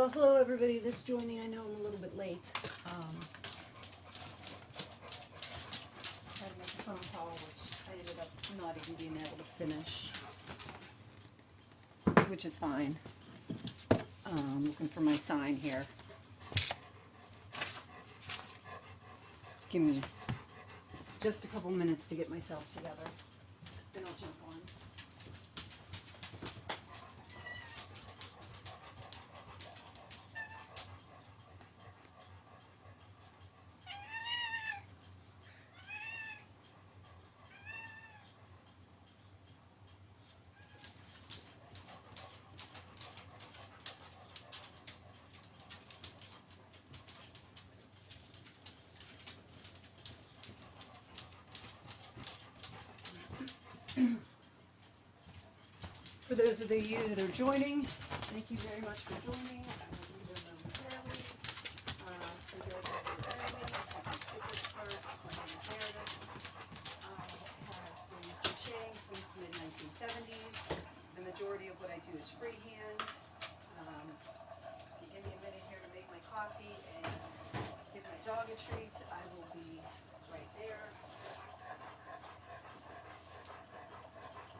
Well, hello everybody that's joining. I know I'm a little bit late. Had to make a phone call, which I ended up not even being able to finish, which is fine. Looking for my sign here. Give me just a couple minutes to get myself together. Then I'll jump on. For those of you that are joining, thank you very much for joining. I will read them momentarily. For those of you that are early, my name is Meredith. I have been crocheting since the mid-1970s. The majority of what I do is freehand. If you give me a minute here to make my coffee and give my dog a treat, I will be right there.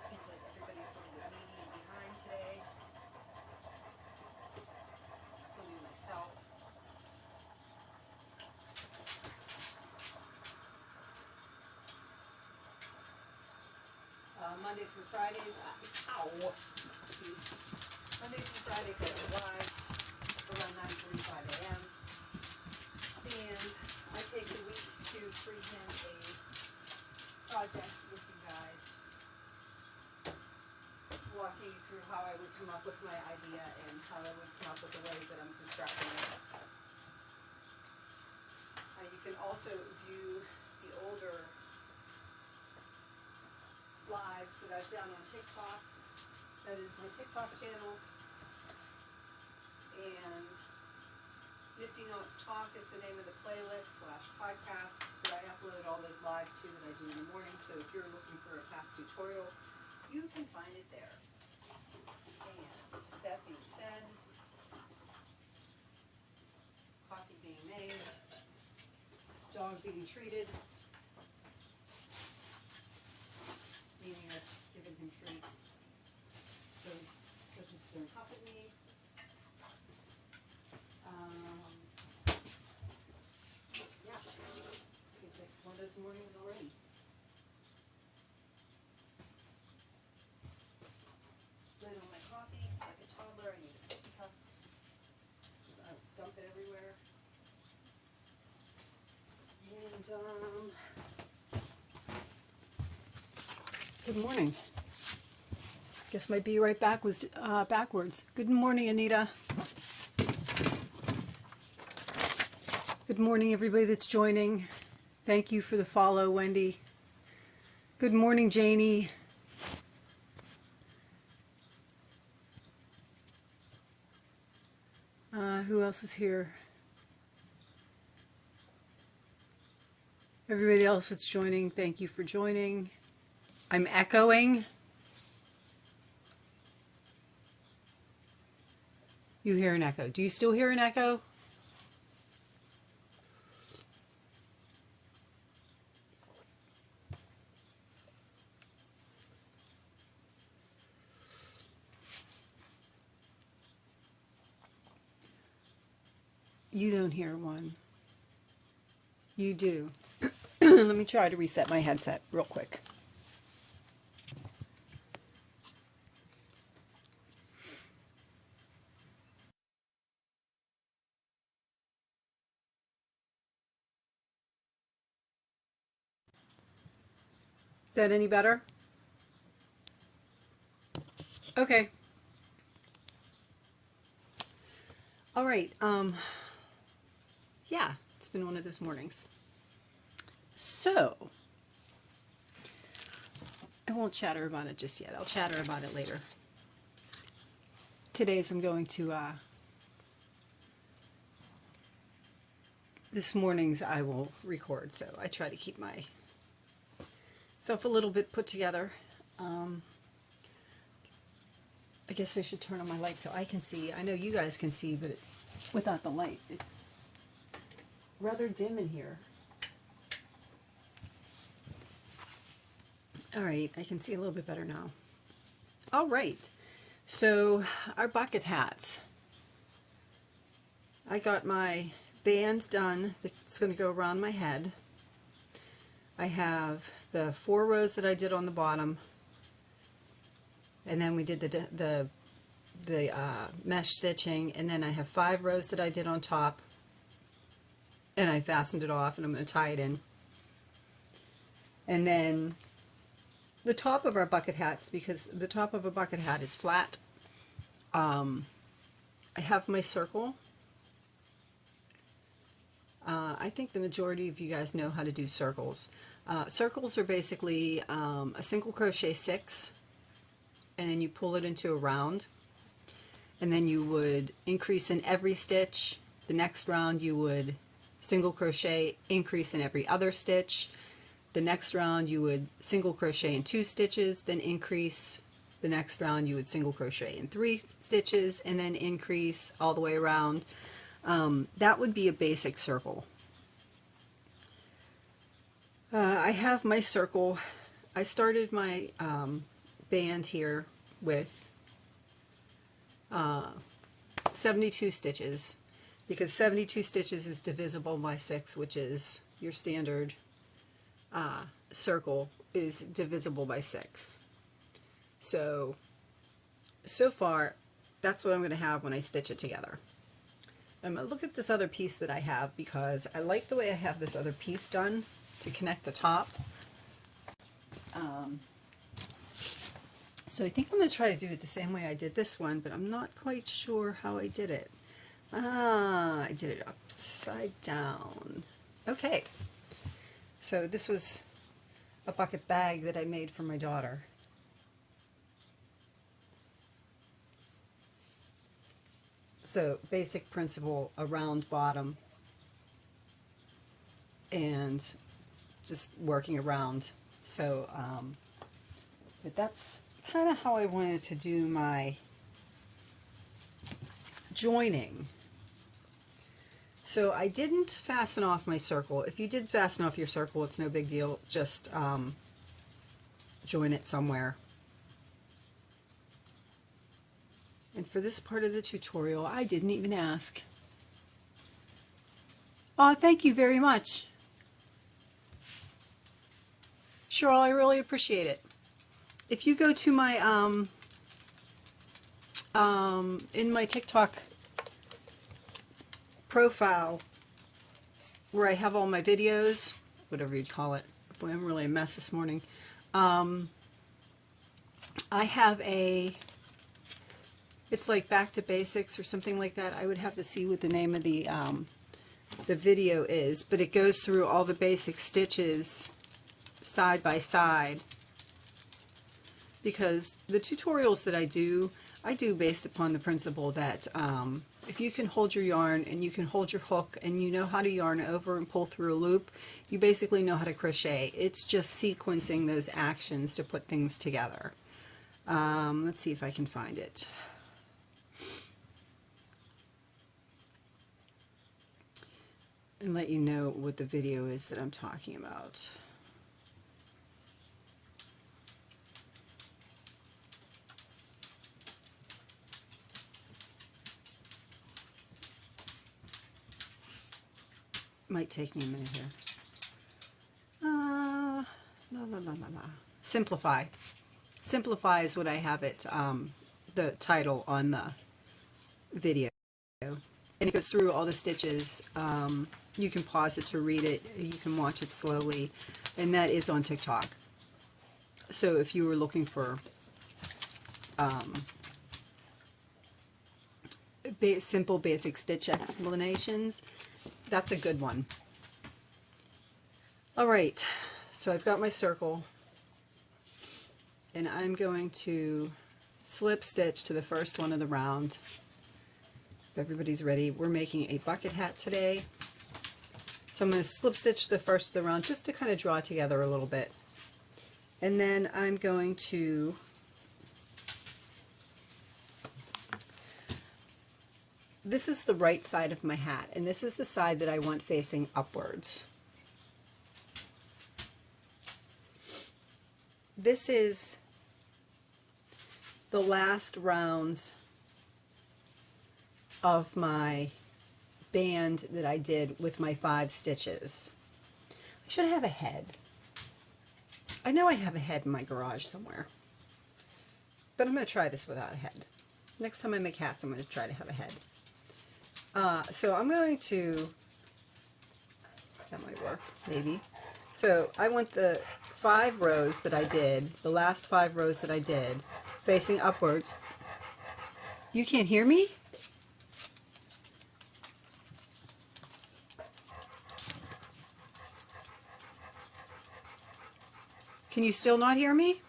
Seems like everybody's a little bit needy behind today, including myself. Monday through Fridays, Monday through Fridays I go live around 9:45 a.m. And I take a week to freehand a project with you guys, walking you through how I would come up with my idea and how I would come up with the ways that I'm constructing it. You can also view the older lives that I've done on TikTok. That is my TikTok channel. And NiftyKnotz Talk is the name of the playlist / podcast that I upload all those lives to that I do in the morning. So if you're looking for a past tutorial, you can find it there. And that being said, coffee being made, dog being treated, meaning I've given him treats so he doesn't spoon huff at me. Yeah, seems like it's one of those mornings already. Lid on my coffee, like a toddler, I need a sippy cup because I dump it everywhere. And good morning. Guess my be right back was backwards. Good morning, Anita. Good morning, everybody that's joining. Thank you for the follow, Wendy. Good morning, Janie. Who else is here? Everybody else that's joining, thank you for joining. I'm echoing. You hear an echo. Do you still hear an echo? You don't hear one. You do. Let me try to reset my headset real quick. Is that any better? Okay. All right. Yeah, it's been one of those mornings. So, I won't chatter about it just yet. I'll chatter about it later. Today's I'm going to, this morning's I will record, so I try to keep myself a little bit put together. I guess I should turn on my light so I can see. I know you guys can see, but without the light. It's rather dim in here. All right, I can see a little bit better now. All right, so our bucket hats. I got my band done. It's going to go around my head. I have the 4 rows that I did on the bottom, and then we did the mesh stitching, and then I have 5 rows that I did on top, and I fastened it off, and I'm going to tie it in. And then the top of our bucket hats, because the top of a bucket hat is flat, I have my circle. I think the majority of you guys know how to do circles. Circles are basically a single crochet 6, and then you pull it into a round, and then you would increase in every stitch. The next round you would single crochet, increase in every other stitch. The next round you would single crochet in 2 stitches, then increase. The next round you would single crochet in 3 stitches, and then increase all the way around. That would be a basic circle. I have my circle. I started my band here with 72 stitches, because 72 stitches is divisible by 6, which is your standard circle is divisible by 6. So far, that's what I'm going to have when I stitch it together. I'm going to look at this other piece that I have, because I like the way I have this other piece done to connect the top. So I think I'm going to try to do it the same way I did this one, but I'm not quite sure how I did it. I did it upside down. Okay, so this was a bucket bag that I made for my daughter. So basic principle, a round bottom and just working around. So but that's kind of how I wanted to do my joining. So I didn't fasten off my circle. If you did fasten off your circle, it's no big deal. Just join it somewhere. And for this part of the tutorial, I didn't even ask. Oh, thank you very much. Cheryl, I really appreciate it. If you go to my, in my TikTok profile, where I have all my videos, whatever you'd call it. Boy, I'm really a mess this morning. I have a, it's like Back to Basics or something like that. I would have to see what the name of the video is, but it goes through all the basic stitches side by side, because the tutorials that I do based upon the principle that if you can hold your yarn and you can hold your hook and you know how to yarn over and pull through a loop, you basically know how to crochet. It's just sequencing those actions to put things together. Let's see if I can find it. And let you know what the video is that I'm talking about. Might take me a minute here. Simplify. Simplify is what I have it, the title on the video. And it goes through all the stitches. You can pause it to read it. You can watch it slowly. And that is on TikTok. So if you were looking for simple basic stitch explanations, that's a good one. Alright, so I've got my circle, and I'm going to slip stitch to the first one of the round. If everybody's ready, we're making a bucket hat today. So I'm going to slip stitch the first of the round just to kind of draw it together a little bit. And then I'm going to this is the right side of my hat, and this is the side that I want facing upwards. This is the last rounds of my band that I did with my 5 stitches. I should have a head. I know I have a head in my garage somewhere, but I'm going to try this without a head. Next time I make hats, I'm going to try to have a head. So I'm going to, that might work, maybe. So I want the 5 rows that I did, the last 5 rows that I did, facing upwards. You can't hear me? Can you still not hear me?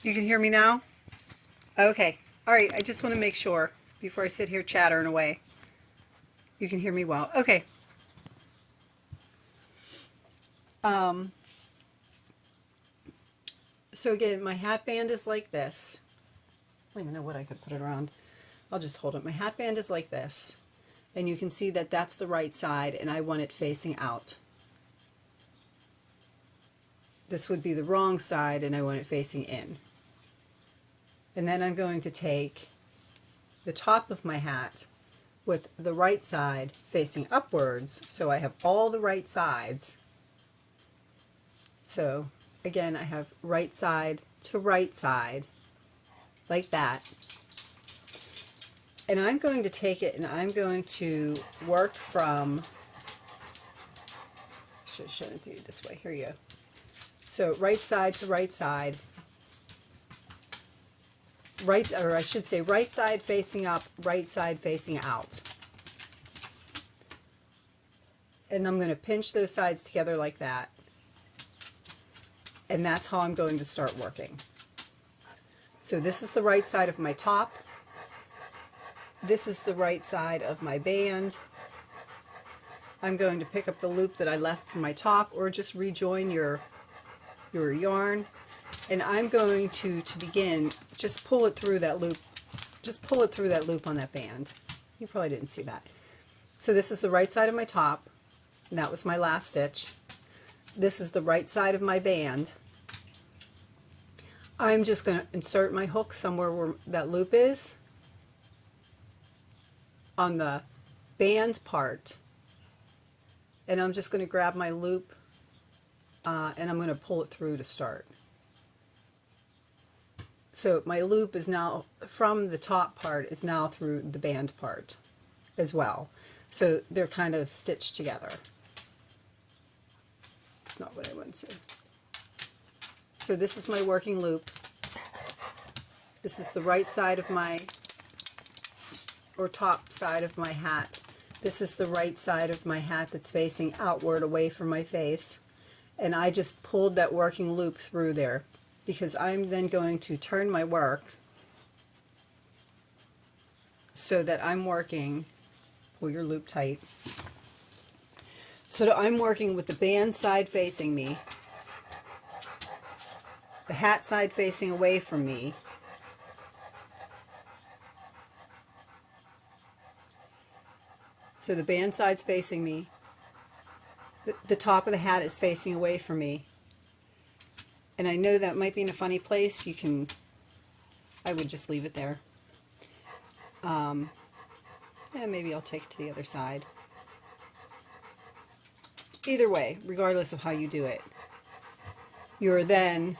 You can hear me now? Okay. All right. I just want to make sure before I sit here chattering away. You can hear me well. Okay. So again, my hat band is like this. I don't even know what I could put it around. I'll just hold it. My hat band is like this. And you can see that that's the right side, and I want it facing out. This would be the wrong side, and I want it facing in. And then I'm going to take the top of my hat with the right side facing upwards, so I have all the right sides. So again, I have right side to right side, like that. And I'm going to take it and I'm going to work from, I should have shown it to you this way, here you go. So right side to right side, right, or I should say right side facing up, right side facing out. And I'm going to pinch those sides together like that. And that's how I'm going to start working. So this is the right side of my top. This is the right side of my band. I'm going to pick up the loop that I left from my top, or just rejoin your yarn. And I'm going to begin, just pull it through that loop. Just pull it through that loop on that band. You probably didn't see that. So this is the right side of my top. And that was my last stitch. This is the right side of my band. I'm just going to insert my hook somewhere where that loop is on the band part. And I'm just going to grab my loop and I'm going to pull it through to start. So my loop is now, from the top part, is now through the band part as well. So they're kind of stitched together. It's not what I want to. So this is my working loop. This is the right side of my, or top side of my hat. This is the right side of my hat that's facing outward away from my face. And I just pulled that working loop through there because I'm then going to turn my work so that I'm working, pull your loop tight, so that I'm working with the band side facing me, the hat side facing away from me, so the band side's facing me, the top of the hat is facing away from me. And I know that might be in a funny place. You can, I would just leave it there. Yeah, maybe I'll take it to the other side. Either way, regardless of how you do it, you're then,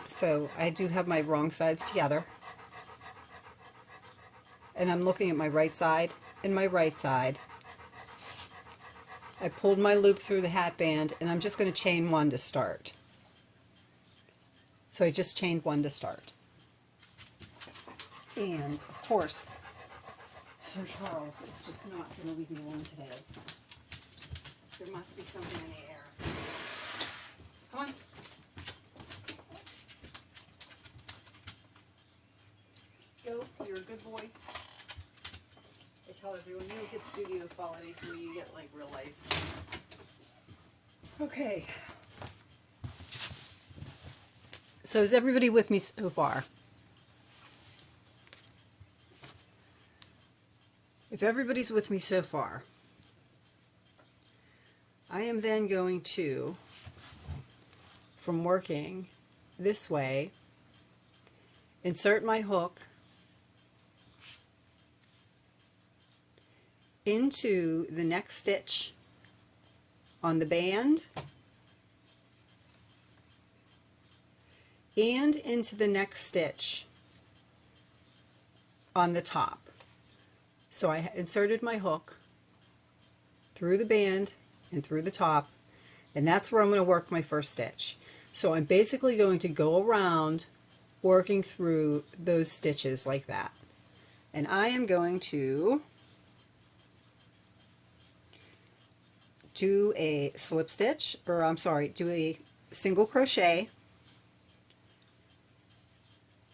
so I do have my wrong sides together. And I'm looking at my right side and my right side. I pulled my loop through the hat band, and I'm just going to chain 1 to start. So I just chained 1 to start. And, of course, Sir Charles is just not going to leave me alone today. There must be something in the air. Come on. Go, you're a good boy. I tell everyone, you don't get studio quality till you get like real life. Okay. So is everybody with me so far? If everybody's with me so far, I am then going to, from working this way, insert my hook into the next stitch on the band and into the next stitch on the top. So I inserted my hook through the band and through the top, and that's where I'm going to work my first stitch. So I'm basically going to go around working through those stitches like that. And I am going to do a slip stitch, or I'm sorry, do a single crochet.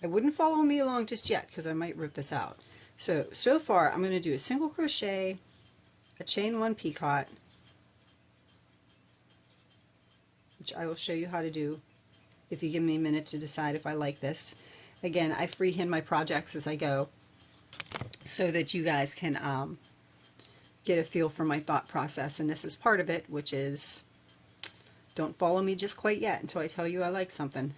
I wouldn't follow me along just yet because I might rip this out. So far I'm going to do a single crochet, a chain 1 picot, which I will show you how to do if you give me a minute to decide if I like this. Again, I freehand my projects as I go so that you guys can get a feel for my thought process, and this is part of it, which is don't follow me just quite yet until I tell you I like something.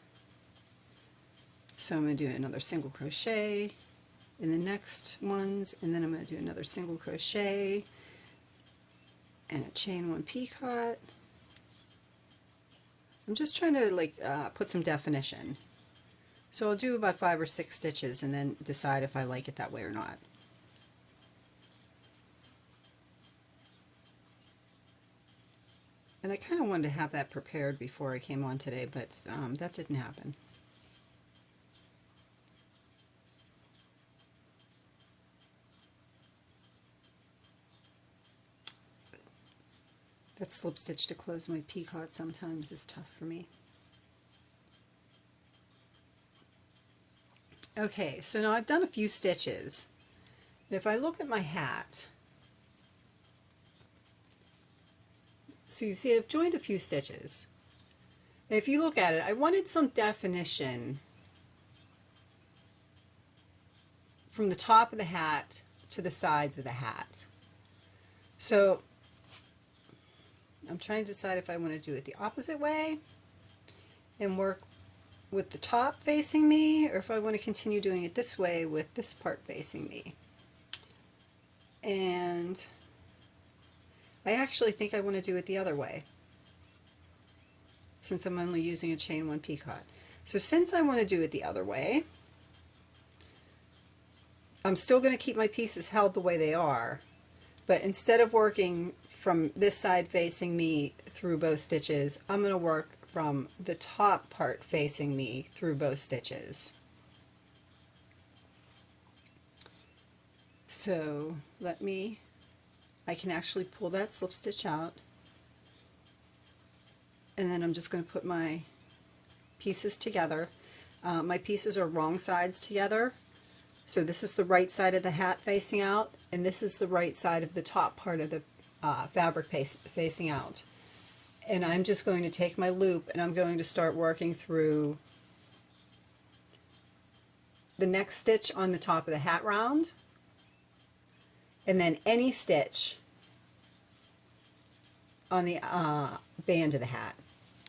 So I'm going to do another single crochet in the next ones, and then I'm going to do another single crochet and a chain 1 picot. I'm just trying to put some definition. So I'll do about 5 or 6 stitches and then decide if I like it that way or not. And I kind of wanted to have that prepared before I came on today, but that didn't happen. That slip stitch to close my picot sometimes is tough for me. Okay, so now I've done a few stitches. If I look at my hat, so you see I've joined a few stitches. And if you look at it, I wanted some definition from the top of the hat to the sides of the hat. So I'm trying to decide if I want to do it the opposite way and work with the top facing me, or if I want to continue doing it this way with this part facing me. And I actually think I want to do it the other way, since I'm only using a chain 1 picot. So since I want to do it the other way, I'm still going to keep my pieces held the way they are, but instead of working from this side facing me through both stitches, I'm going to work from the top part facing me through both stitches. So I can actually pull that slip stitch out, and then I'm just going to put my pieces together. My pieces are wrong sides together, so this is the right side of the hat facing out, and this is the right side of the top part of the fabric facing out. And I'm just going to take my loop and I'm going to start working through the next stitch on the top of the hat round, and then any stitch on the band of the hat.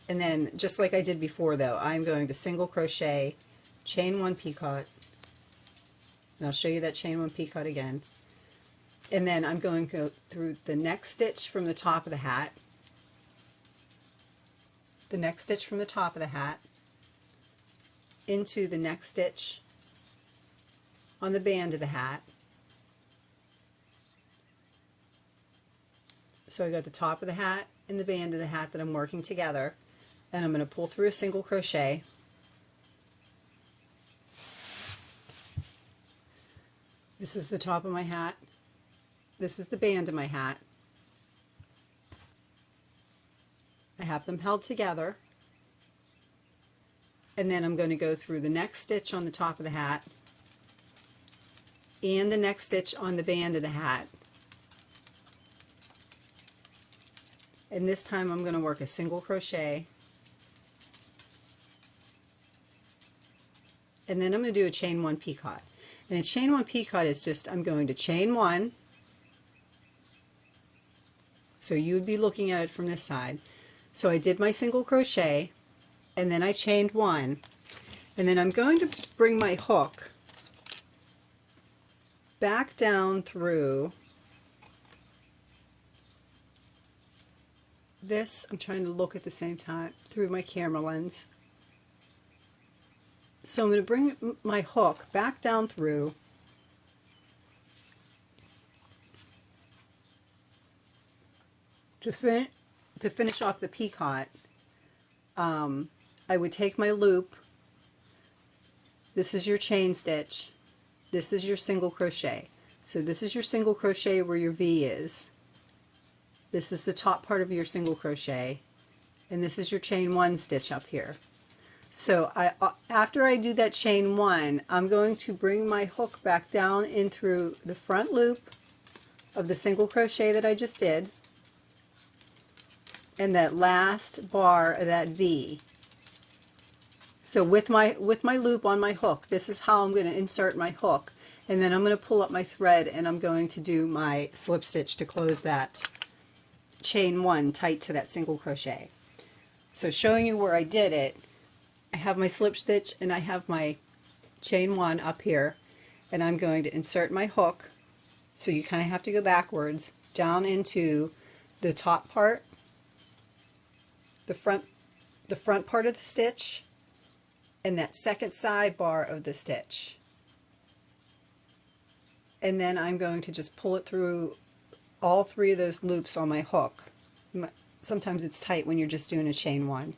And then, just like I did before though, I'm going to single crochet, chain 1 picot, and I'll show you that chain 1 picot again. And then I'm going to go through the next stitch from the top of the hat, the next stitch from the top of the hat, into the next stitch on the band of the hat. So I got the top of the hat and the band of the hat that I'm working together, and I'm going to pull through a single crochet. This is the top of my hat. This is the band of my hat. I have them held together, and then I'm going to go through the next stitch on the top of the hat and the next stitch on the band of the hat. And this time I'm going to work a single crochet, and then I'm going to do a chain one picot. And a chain one picot is just, I'm going to chain one, so you would be looking at it from this side. So I did my single crochet, and then I chained one, and then I'm going to bring my hook back down through this. I'm trying to look at the same time through my camera lens. So I'm going to bring my hook back down through to finish off the picot. I would take my loop. This is your chain stitch. This is your single crochet. So this is your single crochet where your V is. This is the top part of your single crochet, and this is your chain one stitch up here. So after I do that chain one, I'm going to bring my hook back down in through the front loop of the single crochet that I just did, and that last bar of that V. So with my loop on my hook, this is how I'm going to insert my hook, and then I'm going to pull up my thread, and I'm going to do my slip stitch to close that chain one tight to that single crochet. So showing you where I did it, I have my slip stitch and I have my chain one up here, and I'm going to insert my hook, so you kind of have to go backwards down into the top part, the front part of the stitch, and that second sidebar of the stitch, and then I'm going to just pull it through all three of those loops on my hook. Sometimes it's tight when you're just doing a chain one,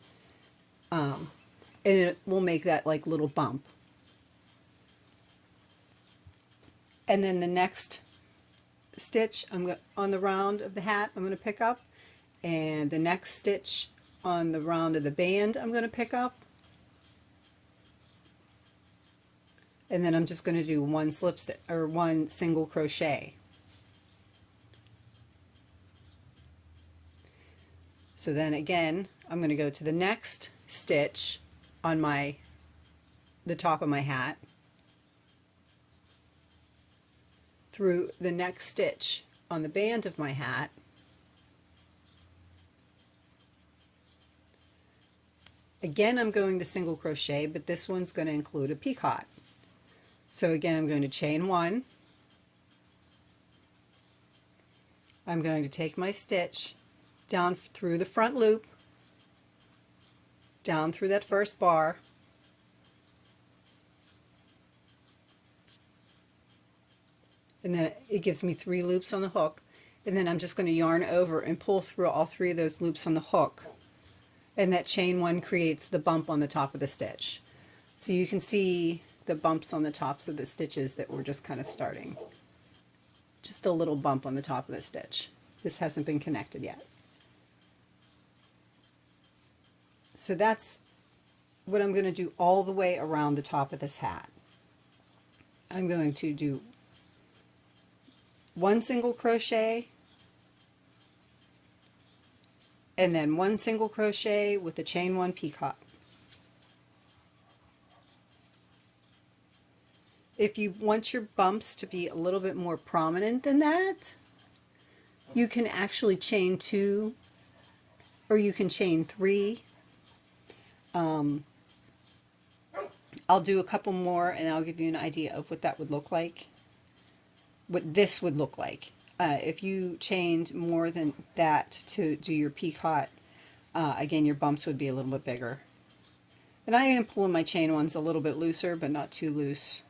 and it will make that like little bump. And then the next stitch on the round of the hat I'm going to pick up, and the next stitch on the round of the band I'm going to pick up, and then I'm just going to do one slip stitch or one single crochet. So then again, I'm going to go to the next stitch on the top of my hat, through the next stitch on the band of my hat, again I'm going to single crochet, but this one's going to include a picot. So again, I'm going to chain one, I'm going to take my stitch down through the front loop, down through that first bar, and then it gives me 3 loops on the hook, and then I'm just going to yarn over and pull through all 3 of those loops on the hook, and that chain one creates the bump on the top of the stitch. So you can see the bumps on the tops of the stitches that we're just kind of starting. Just a little bump on the top of the stitch. This hasn't been connected yet. So that's what I'm going to do all the way around the top of this hat. I'm going to do one single crochet, and then one single crochet with a chain one picot. If you want your bumps to be a little bit more prominent than that, you can actually chain 2, or you can chain 3. I'll do a couple more and I'll give you an idea of what that would look like, what this would look like. If you chained more than that to do your picot, again your bumps would be a little bit bigger. And I am pulling my chain ones a little bit looser, but not too loose.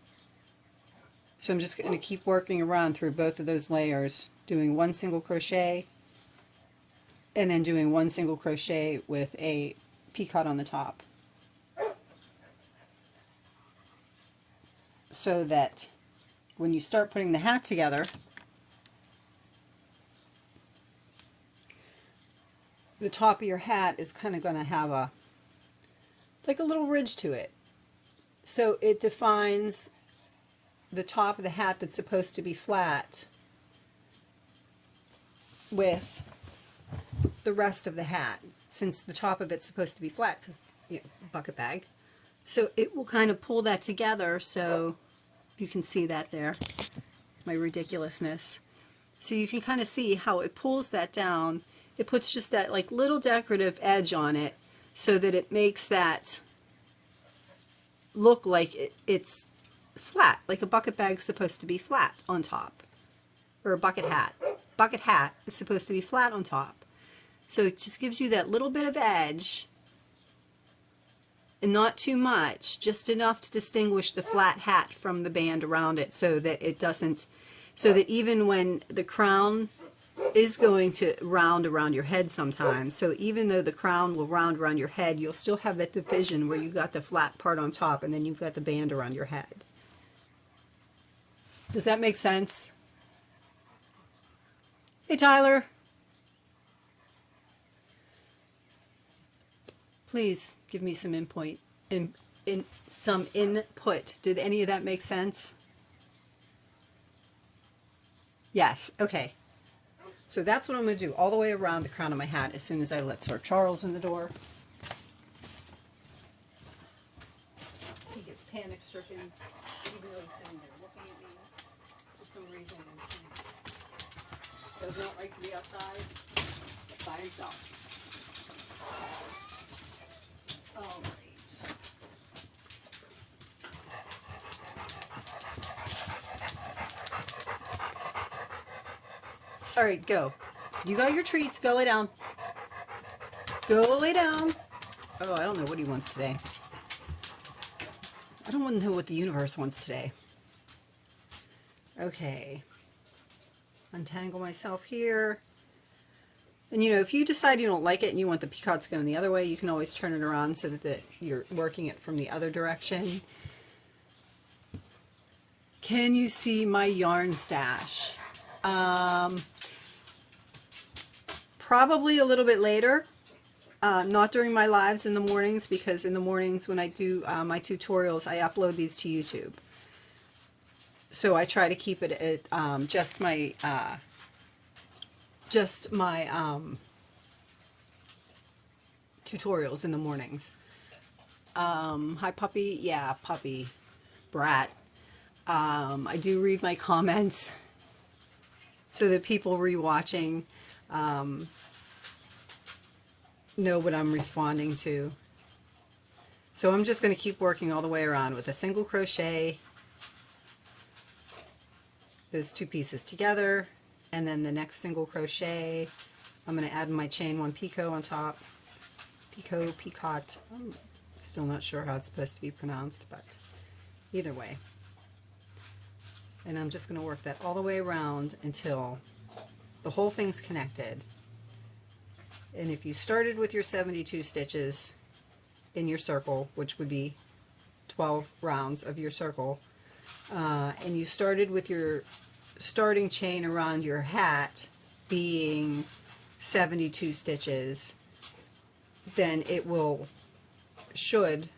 So I'm just going to keep working around through both of those layers, doing one single crochet and then doing one single crochet with a picot on the top, so that when you start putting the hat together, the top of your hat is kind of going to have a, like a little ridge to it. So it defines the top of the hat that's supposed to be flat with the rest of the hat, since the top of it's supposed to be flat because, you know, bucket bag. So it will kind of pull that together, so you can see that there, my ridiculousness. So you can kind of see how it pulls that down. It puts just that like little decorative edge on it so that it makes that look like it's flat, like a bucket bag's supposed to be flat on top, or a bucket hat. Bucket hat is supposed to be flat on top. So it just gives you that little bit of edge, and not too much, just enough to distinguish the flat hat from the band around it, so that it doesn't, so that even when the crown is going to round around your head sometimes, so even though the crown will round around your head, you'll still have that division where you've got the flat part on top and then you've got the band around your head. Does that make sense? Hey, Tyler. Please give me some input. Some input. Did any of that make sense? Yes. Okay. So that's what I'm going to do all the way around the crown of my hat as soon as I let Sir Charles in the door. He gets panic-stricken, even though he's sitting there looking at me for some reason. He does not like to be outside by himself. All right. All right, go. You got your treats. Go lay down. Go lay down. Oh, I don't know what he wants today. I don't want to know what the universe wants today. Okay. Untangle myself here. And you know, if you decide you don't like it and you want the peacocks going the other way, you can always turn it around so that you're working it from the other direction. Can you see my yarn stash? Probably a little bit later. Not during my lives in the mornings, because in the mornings when I do my tutorials, I upload these to YouTube. So I try to keep it at just my tutorials in the mornings. Hi, puppy. Yeah, puppy. Brat. I do read my comments so that people rewatching know what I'm responding to. So I'm just going to keep working all the way around with a single crochet, those two pieces together, and then the next single crochet I'm going to add my chain 1 picot on top. Picot. I'm still not sure how it's supposed to be pronounced, but either way. And I'm just going to work that all the way around until the whole thing's connected. And if you started with your 72 stitches in your circle, which would be 12 rounds of your circle, and you started with your starting chain around your hat being 72 stitches, then it will should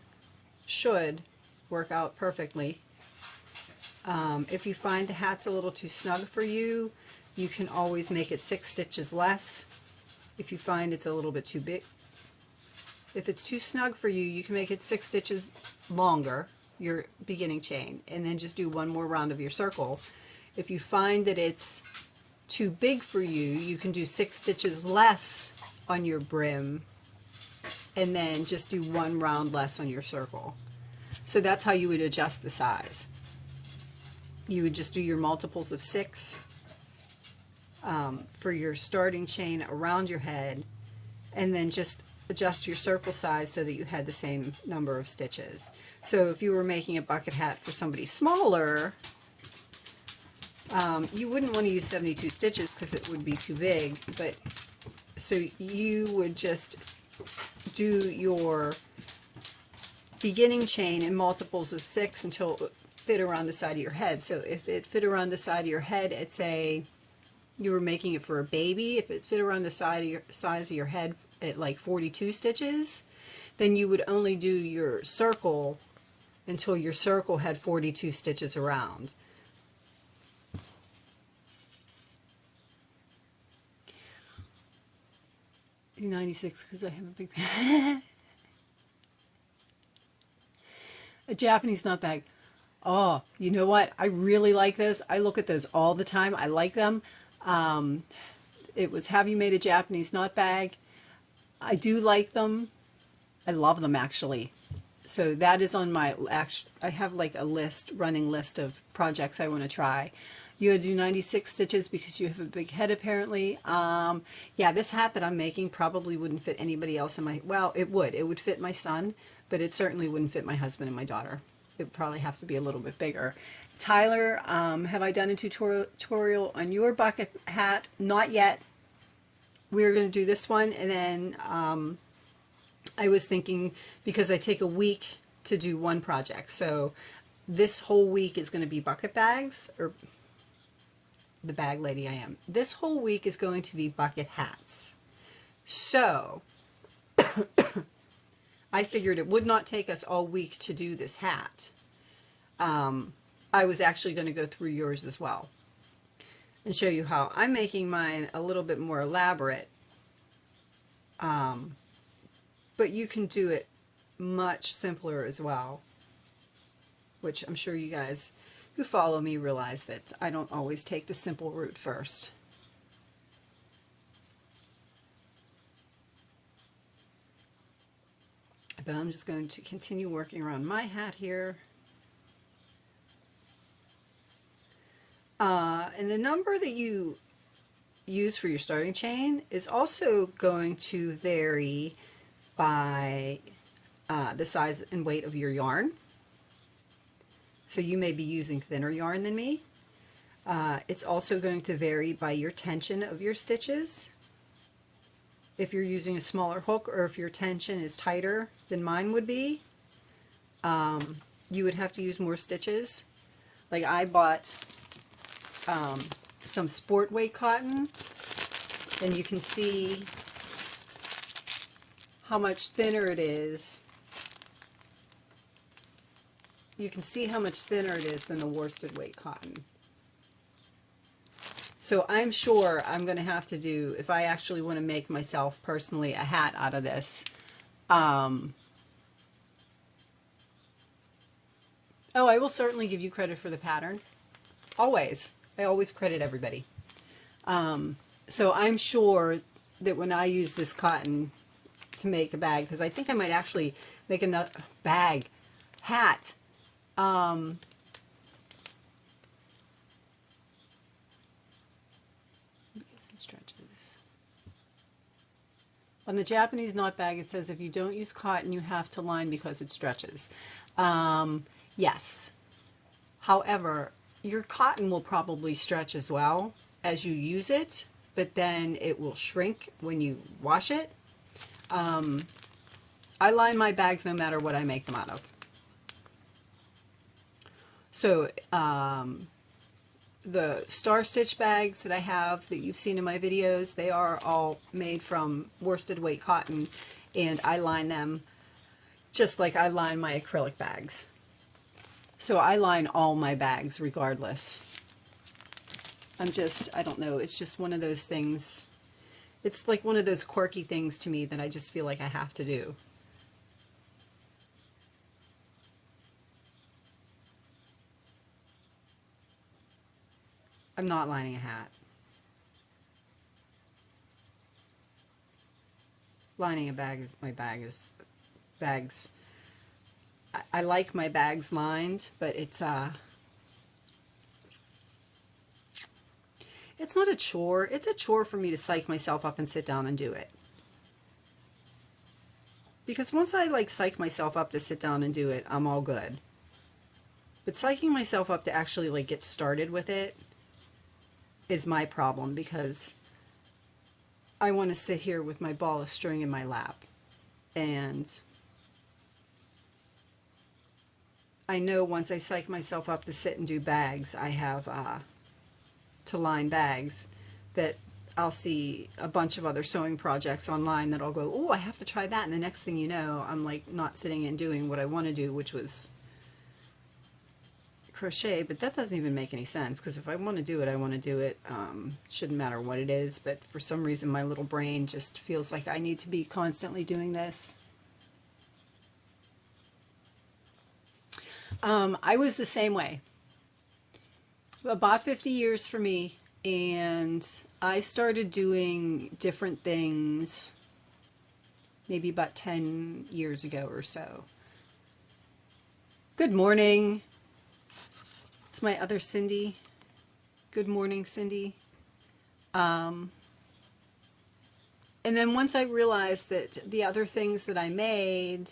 work out perfectly. If you find the hat's a little too snug for you, you can always make it 6 stitches less. If you find it's a little bit too big, if it's too snug for you, you can make it 6 stitches longer, your beginning chain, and then just do one more round of your circle. If you find that it's too big for you, you can do 6 stitches less on your brim, and then just do one round less on your circle. So that's how you would adjust the size. You would just do your multiples of 6 for your starting chain around your head, and then just adjust your circle size so that you had the same number of stitches. So if you were making a bucket hat for somebody smaller, you wouldn't want to use 72 stitches because it would be too big, but so you would just do your beginning chain in multiples of 6 until it fit around the side of your head. So if it fit around the side of your head at, say, you were making it for a baby, if it fit around the size of your head at like 42 stitches, then you would only do your circle until your circle had 42 stitches around. Do 96 because I have a big a Japanese knot bag. Oh, you know what? I really like those. I look at those all the time. I like them. It was Have You Made a Japanese Knot Bag? I do like them. I love them, actually. So that is on my, I have like a list, running list of projects I want to try. You would do 96 stitches because you have a big head, apparently. Yeah, this hat that I'm making probably wouldn't fit anybody else in my, well, it would. It would fit my son, but it certainly wouldn't fit my husband and my daughter. It would probably have to be a little bit bigger. Tyler, have I done a tutorial on your bucket hat? Not yet. We're going to do this one, and then I was thinking, because I take a week to do one project, so this whole week is going to be bucket bags, or the bag lady I am. This whole week is going to be bucket hats. So I figured it would not take us all week to do this hat. I was actually going to go through yours as well and show you how I'm making mine a little bit more elaborate. But you can do it much simpler as well, which I'm sure you guys who follow me realize that I don't always take the simple route first. But I'm just going to continue working around my hat here. And the number that you use for your starting chain is also going to vary by the size and weight of your yarn. So you may be using thinner yarn than me. It's also going to vary by your tension of your stitches. If you're using a smaller hook, or if your tension is tighter than mine would be, you would have to use more stitches. Like I bought some sport weight cotton, and you can see how much thinner it is. You can see how much thinner it is than the worsted weight cotton. So I'm sure I'm going to have to do, if I actually want to make myself personally a hat out of this. Oh, I will certainly give you credit for the pattern. Always. I always credit everybody. So I'm sure that when I use this cotton to make a bag, because I think I might actually make another bag, hat. Stretches. On the Japanese knot bag, it says if you don't use cotton, you have to line because it stretches. Yes. However, your cotton will probably stretch as well as you use it, but then it will shrink when you wash it. I line my bags no matter what I make them out of. So the star stitch bags that I have that you've seen in my videos, they are all made from worsted weight cotton, and I line them just like I line my acrylic bags. So I line all my bags regardless. I don't know, it's just one of those things. It's like one of those quirky things to me that I just feel like I have to do. I'm not lining a hat. Lining a bag is, bags. I like my bags lined, but it's not a chore. It's a chore for me to psych myself up and sit down and do it. Because once I like psych myself up to sit down and do it, I'm all good. But psyching myself up to actually like get started with it is my problem, because I want to sit here with my ball of string in my lap, and I know once I psych myself up to sit and do bags, I have to line bags, that I'll see a bunch of other sewing projects online that I'll go, oh, I have to try that, and the next thing you know, I'm like not sitting and doing what I want to do, which was crochet. But that doesn't even make any sense, because if I want to do it, I want to do it. Shouldn't matter what it is, but for some reason my little brain just feels like I need to be constantly doing this. I was the same way. About 50 years for me, and I started doing different things maybe about 10 years ago or so. Good morning. It's my other Cindy. Good morning, Cindy. And then once I realized that the other things that I made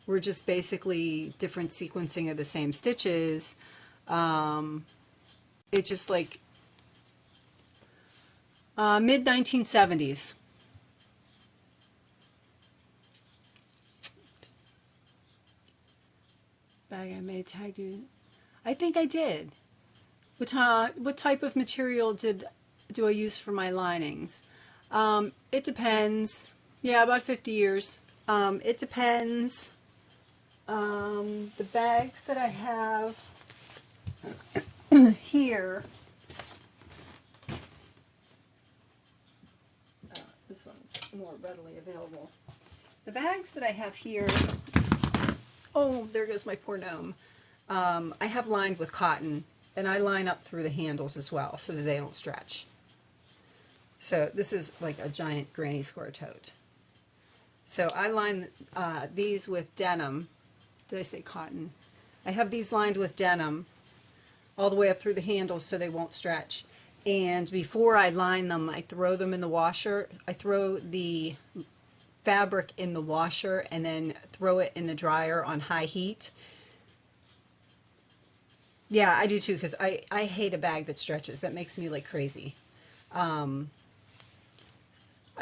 were just basically different sequencing of the same stitches, it just like mid-1970s. Bag I made, tagged you. I think I did. What type of material do I use for my linings? It depends. Yeah, about 50 years. It depends. The bags that I have here, this one's more readily available. The bags that I have here, oh, there goes my poor gnome. I have lined with cotton, and I line up through the handles as well so that they don't stretch. So this is like a giant granny square tote. So I line these with denim. Did I say cotton? I have these lined with denim all the way up through the handles so they won't stretch. And before I line them, I throw them in the washer. I throw the fabric in the washer and then throw it in the dryer on high heat. Yeah, I do too, because I hate a bag that stretches. That makes me like crazy.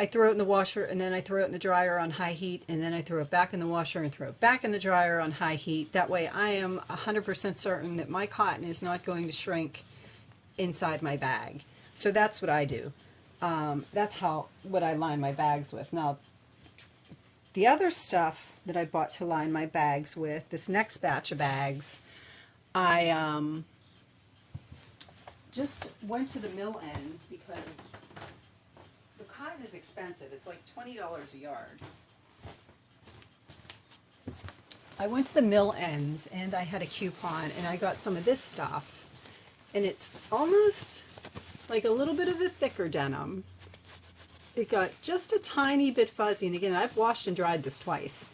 I throw it in the washer, and then I throw it in the dryer on high heat, and then I throw it back in the washer and throw it back in the dryer on high heat. That way I am 100% certain that my cotton is not going to shrink inside my bag. So that's what I do. That's what I line my bags with. Now, the other stuff that I bought to line my bags with, this next batch of bags, I just went to the mill ends because the cotton is expensive. It's like $20 a yard. I went to the mill ends and I had a coupon and I got some of this stuff. And it's almost like a little bit of a thicker denim. It got just a tiny bit fuzzy. And again, I've washed and dried this twice.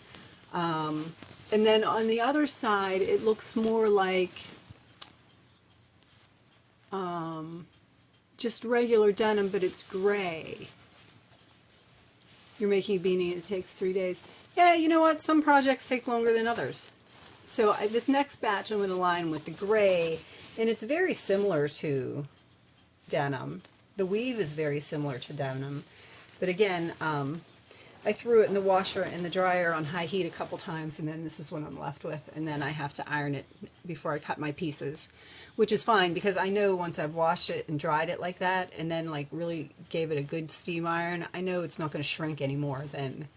And then on the other side, it looks more like just regular denim, but it's gray. You're making a beanie and it takes 3 days. Yeah, you know what? Some projects take longer than others. So this next batch I'm going to line with the gray, and it's very similar to denim. The weave is very similar to denim. But again, I threw it in the washer and the dryer on high heat a couple times, and then this is what I'm left with. And then I have to iron it before I cut my pieces, which is fine because I know once I've washed it and dried it like that and then like really gave it a good steam iron, I know it's not going to shrink any more than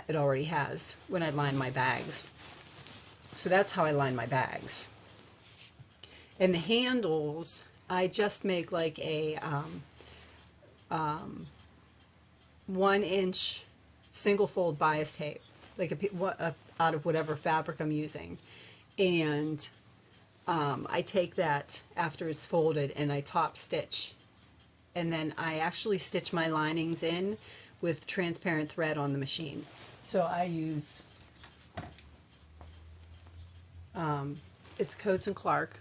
it already has when I line my bags. So that's how I line my bags. And the handles, I just make like a 1-inch single fold bias tape, like out of whatever fabric I'm using, and I take that after it's folded and I top stitch, and then I actually stitch my linings in with transparent thread on the machine. So I use it's Coates and Clark,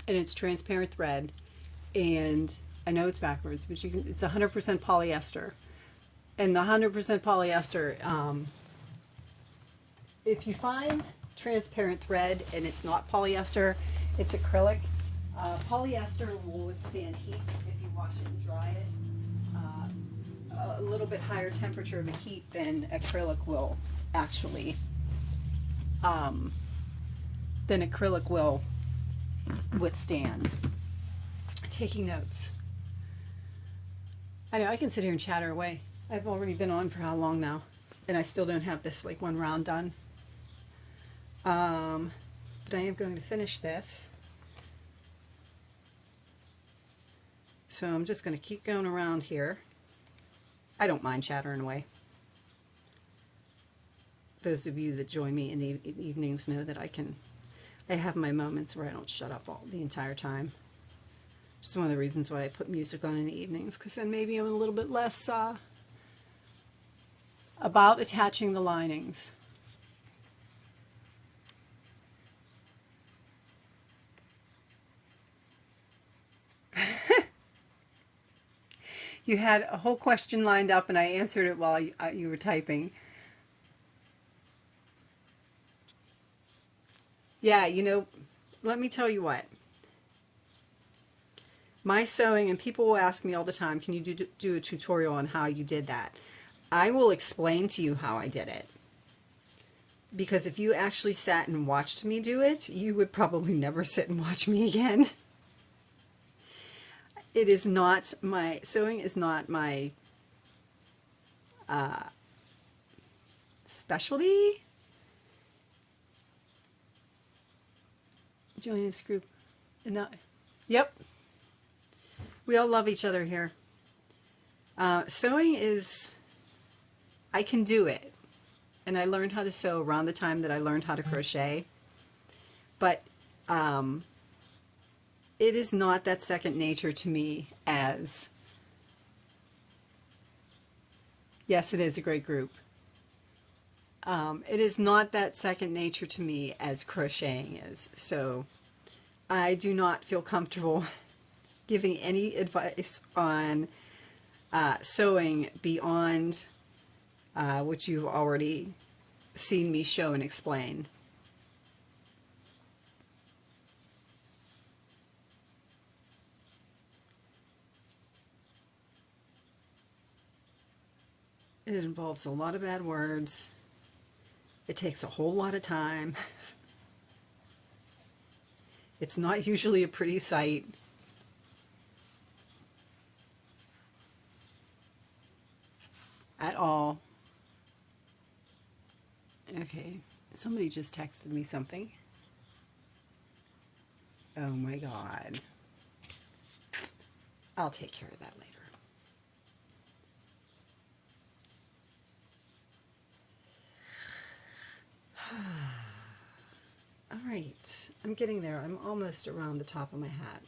and it's transparent thread, and I know it's backwards, but it's 100% polyester. And the 100% polyester, if you find transparent thread and it's not polyester, it's acrylic. Polyester will withstand heat if you wash it and dry it. A little bit higher temperature of a heat than acrylic will actually, withstand. taking notes. I know I can sit here and chatter away. I've already been on for how long now, and I still don't have this like one round done. But I am going to finish this. So I'm just going to keep going around here. I don't mind chattering away. Those of you that join me in the evenings know that I have my moments where I don't shut up the entire time. It's one of the reasons why I put music on in the evenings, because then maybe I'm a little bit less about attaching the linings. You had a whole question lined up and I answered it while you were typing. Yeah, you know, let me tell you what. My sewing, and people will ask me all the time, can you do a tutorial on how you did that? I will explain to you how I did it. Because if you actually sat and watched me do it, you would probably never sit and watch me again. It is not my, sewing is not my specialty. Join this group. No, yep. We all love each other here. Sewing is, I can do it. And I learned how to sew around the time that I learned how to crochet. But it is not that second nature to me as, yes, it is a great group. It is not that second nature to me as crocheting is. So I do not feel comfortable giving any advice on sewing beyond what you've already seen me show and explain. It involves a lot of bad words. It takes a whole lot of time. It's not usually a pretty sight. At all. Okay, somebody just texted me something. Oh my God. I'll take care of that later. All right, I'm getting there. I'm almost around the top of my hat.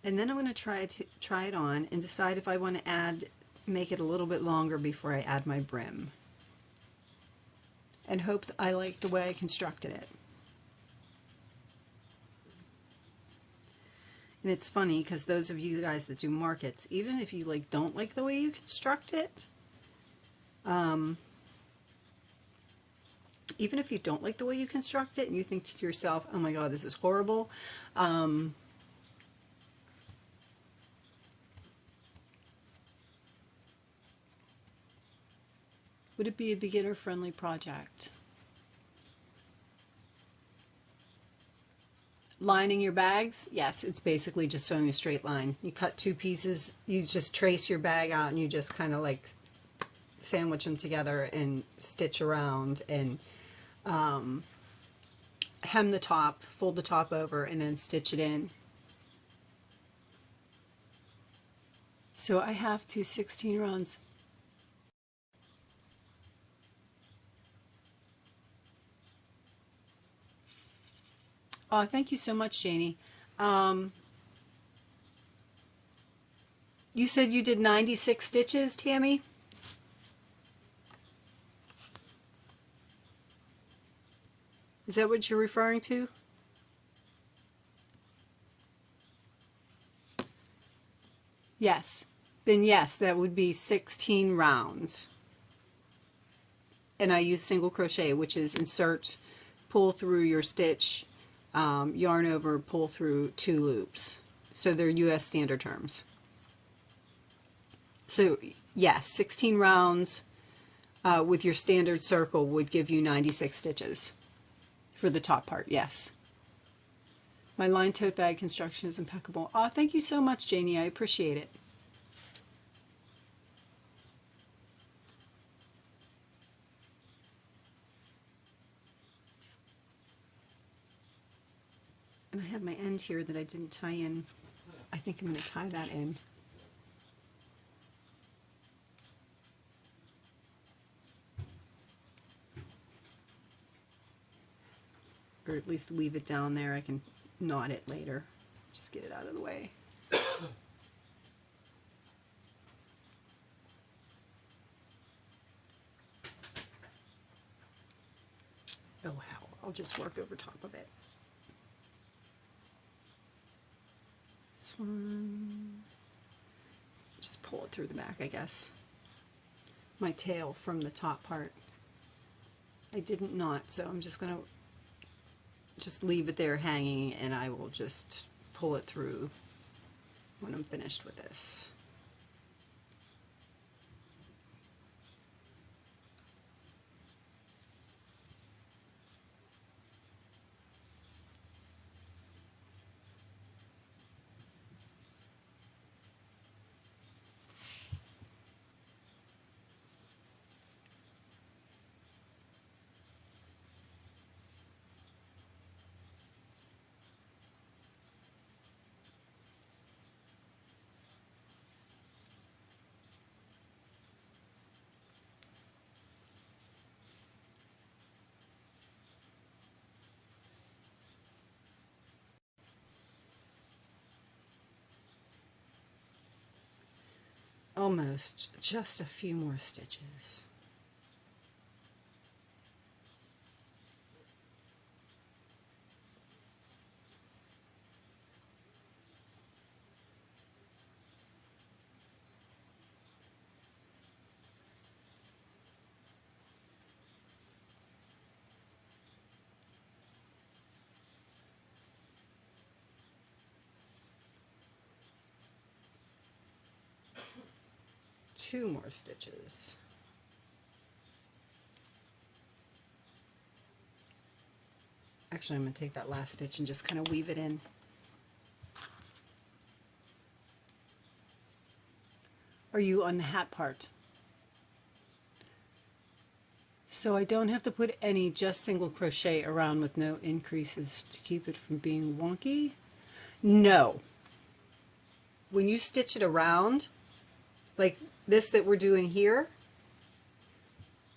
And then I'm going to try it on and decide if I want to make it a little bit longer before I add my brim. And hope that I like the way I constructed it. And it's funny because those of you guys that do markets, even if you don't like the way you construct it, even if you don't like the way you construct it and you think to yourself, oh my God, this is horrible, would it be a beginner-friendly project? Lining your bags? Yes, it's basically just sewing a straight line. You cut two pieces, you just trace your bag out and you just kind of sandwich them together and stitch around and hem the top, fold the top over, and then stitch it in. So I have 16 rounds. Oh, thank you so much, Janie. You said you did 96 stitches, Tammy? Is that what you're referring to? Yes. Then yes, that would be 16 rounds. And I use single crochet, which is insert, pull through your stitch, yarn over, pull through 2 loops. So they're US standard terms. So yes, 16 rounds with your standard circle would give you 96 stitches for the top part, yes. My line tote bag construction is impeccable. Oh, thank you so much, Janie. I appreciate it. And I have my end here that I didn't tie in. I think I'm going to tie that in. Or at least weave it down there. I can knot it later. Just get it out of the way. Oh, hell. I'll just work over top of it. This one. Just pull it through the back, I guess. My tail from the top part. I didn't knot, so I'm just going to just leave it there hanging, and I will just pull it through when I'm finished with this. Almost, just a few more stitches. Two more stitches. Actually, I'm going to take that last stitch and just kind of weave it in. Are you on the hat part? So I don't have to put any, just single crochet around with no increases to keep it from being wonky? No. When you stitch it around, like this that we're doing here,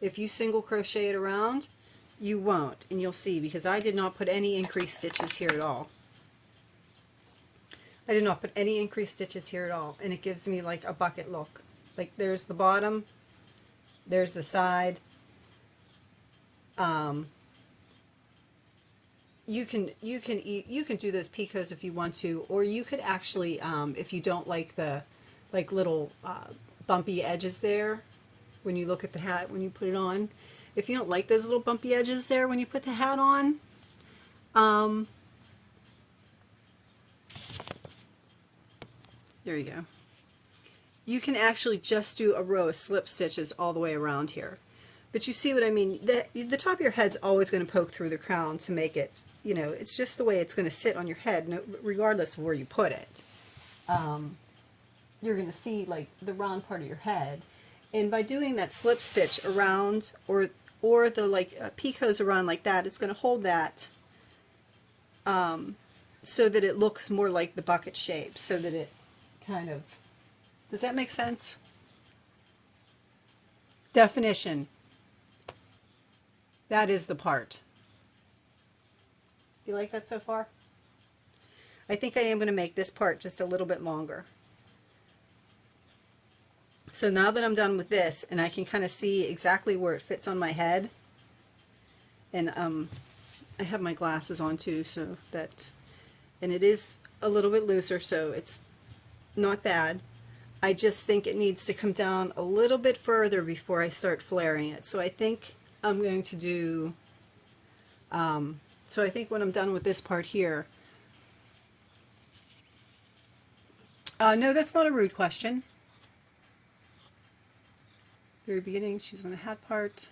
if you single crochet it around, you won't, and you'll see, because I did not put any increased stitches here at all. I did not put any increased stitches here at all, and it gives me like a bucket look. Like there's the bottom, there's the side. You can do those picots if you want to, or you could actually, if you don't like the little bumpy edges there when you look at the hat when you put it on. If you don't like those little bumpy edges there when you put the hat on, there you go. You can actually just do a row of slip stitches all the way around here. But you see what I mean? The top of your head's always going to poke through the crown to make it, you know, it's just the way it's going to sit on your head, regardless of where you put it. You're going to see like the round part of your head. And by doing that slip stitch around, or the picots around like that, it's going to hold that so that it looks more like the bucket shape, so that it kind of, does that make sense? Definition. That is the part. You like that so far? I think I am going to make this part just a little bit longer. So now that I'm done with this, and I can kind of see exactly where it fits on my head, and I have my glasses on too, so that, and it is a little bit looser, so it's not bad. I just think it needs to come down a little bit further before I start flaring it. So I think I'm going to do, so I think when I'm done with this part here, no, that's not a rude question. Very beginning, she's on the hat part.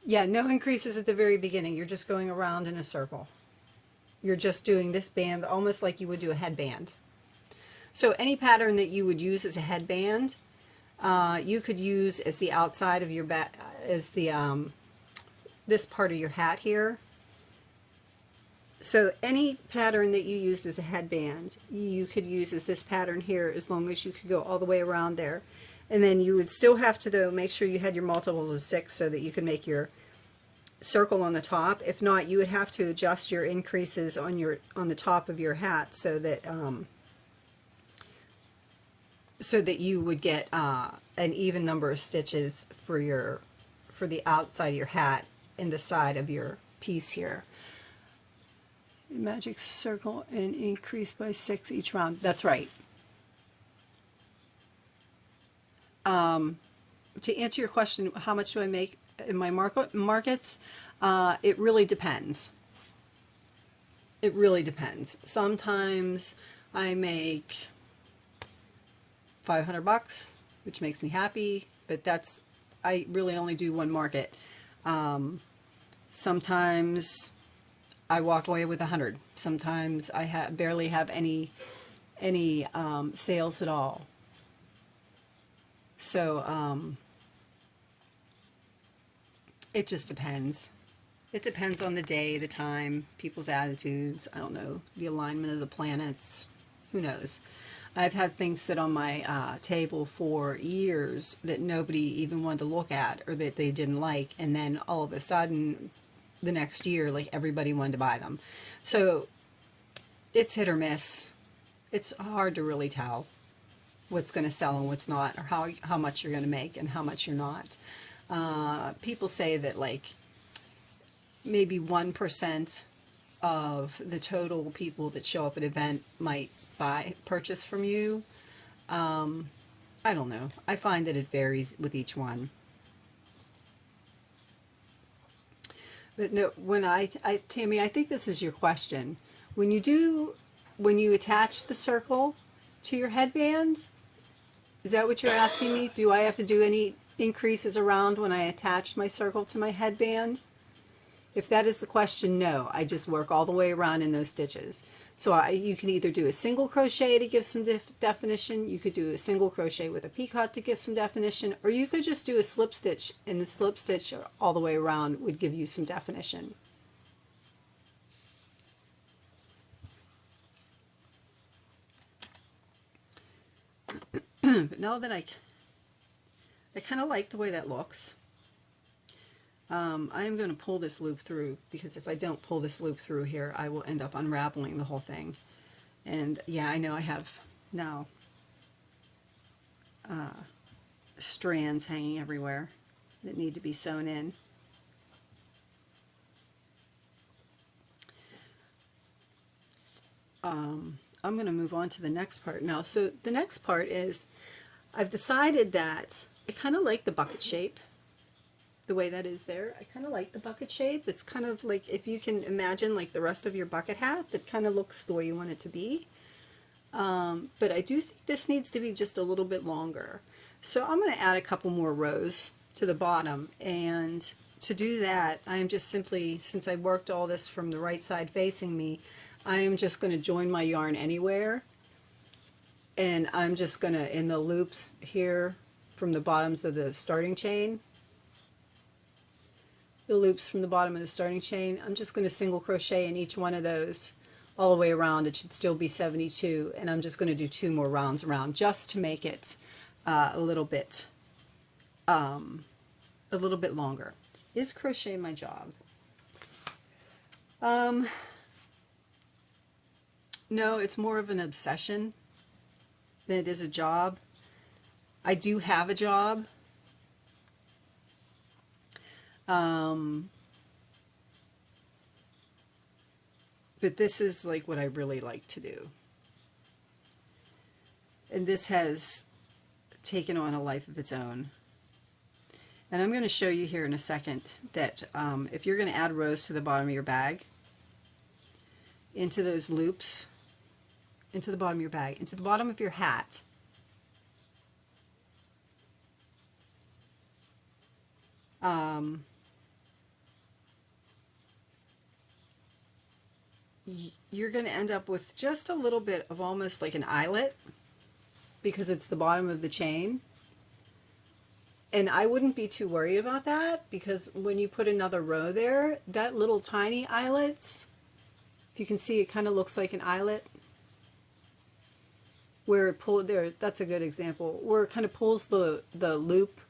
Yeah, no increases at the very beginning. You're just going around in a circle. You're just doing this band almost like you would do a headband. So any pattern that you would use as a headband, you could use as the outside of your back, as the this part of your hat here. So any pattern that you use as a headband, you could use as this pattern here, as long as you could go all the way around there. And then you would still have to, though, make sure you had your multiples of 6 so that you could make your circle on the top. If not, you would have to adjust your increases on the top of your hat so that you would get an even number of stitches for the outside of your hat and the side of your piece here. Magic circle and increase by 6 each round. That's right. To answer your question, how much do I make in my markets? It really depends. It really depends. Sometimes I make $500, which makes me happy, but I really only do one market. Sometimes I walk away with 100. Sometimes I barely have any sales at all. So it just depends. It depends on the day, the time, people's attitudes. I don't know, the alignment of the planets. Who knows? I've had things sit on my table for years that nobody even wanted to look at or that they didn't like, and then all of a sudden the next year, like, everybody wanted to buy them. So it's hit or miss. It's hard to really tell what's going to sell and what's not, or how much you're going to make and how much you're not. People say that, like, maybe 1% of the total people that show up at an event might purchase from you. I don't know. I find that it varies with each one. But no, Tammy, I think this is your question. When you attach the circle to your headband, is that what you're asking me? Do I have to do any increases around when I attach my circle to my headband? If that is the question, no. I just work all the way around in those stitches. So you can either do a single crochet to give some definition, you could do a single crochet with a picot to give some definition, or you could just do a slip stitch, and the slip stitch all the way around would give you some definition. But now that I kind of like the way that looks, I am going to pull this loop through, because if I don't pull this loop through here, I will end up unraveling the whole thing. And yeah, I know I have now strands hanging everywhere that need to be sewn in. I'm going to move on to the next part now. So the next part is, I've decided that I kind of like the bucket shape, the way that is there. I kind of like the bucket shape. It's kind of like, if you can imagine, like the rest of your bucket hat, that kind of looks the way you want it to be. But I do think this needs to be just a little bit longer. So I'm going to add a couple more rows to the bottom, and to do that, I am just simply, since I worked all this from the right side facing me, I am just going to join my yarn anywhere, and I'm just going to, in the loops here from the bottoms of the starting chain, the loops from the bottom of the starting chain, I'm just going to single crochet in each one of those all the way around. It should still be 72, and I'm just going to do 2 more rounds around just to make it a little bit longer. Is crochet my job? No, it's more of an obsession than it is a job. I do have a job. But this is like what I really like to do. And this has taken on a life of its own. And I'm going to show you here in a second that if you're going to add rows to the bottom of your bag, into those loops, into the bottom of your bag, into the bottom of your hat, you're going to end up with just a little bit of almost like an eyelet because it's the bottom of the chain. And I wouldn't be too worried about that because when you put another row there, that little tiny eyelets, if you can see, it kind of looks like an eyelet where it pulled there. That's a good example where it kind of pulls the loop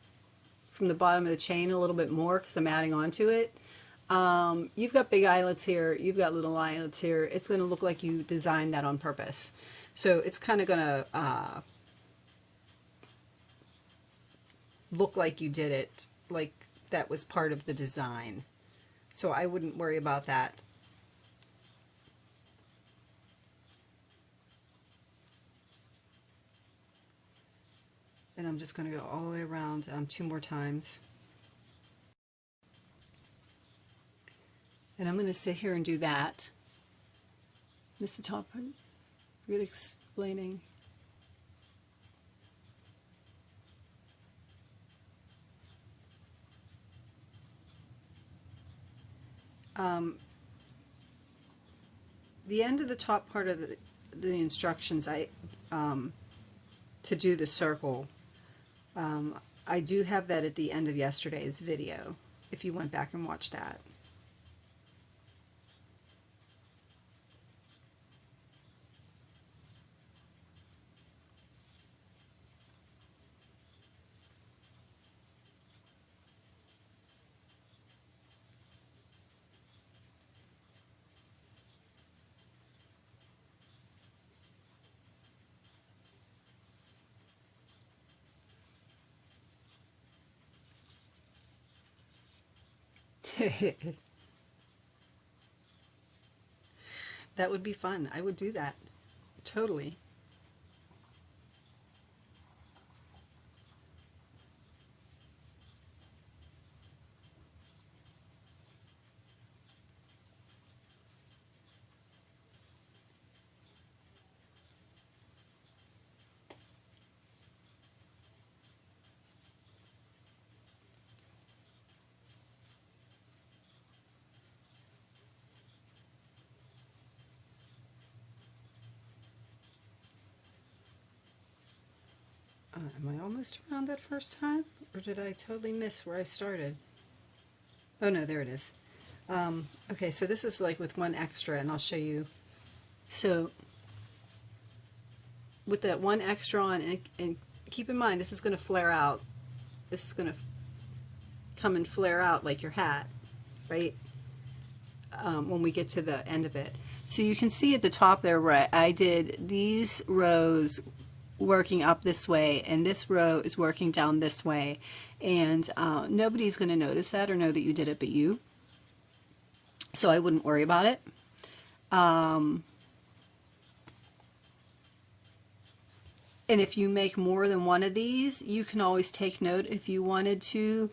from the bottom of the chain a little bit more because I'm adding on to it. You've got big eyelets here, you've got little eyelets here. It's going to look like you designed that on purpose. So it's kind of going to look like you did it, like that was part of the design. So I wouldn't worry about that. And I'm just going to go all the way around 2 more times. And I'm going to sit here and do that. Miss the top part. Good explaining. The end of the top part of the instructions, to do the circle, I do have that at the end of yesterday's video, if you went back and watched that. That would be fun. I would do that. Totally. Am I almost around that first time? Or did I totally miss where I started? Oh no, there it is. Okay, so this is like with one extra, and I'll show you. So with that one extra on, and keep in mind this is going to flare out. This is going to come and flare out like your hat, right? When we get to the end of it. So you can see at the top there where I did these rows working up this way, and this row is working down this way, and nobody's going to notice that or know that you did it but you. So I wouldn't worry about it. And if you make more than one of these, you can always take note if you wanted to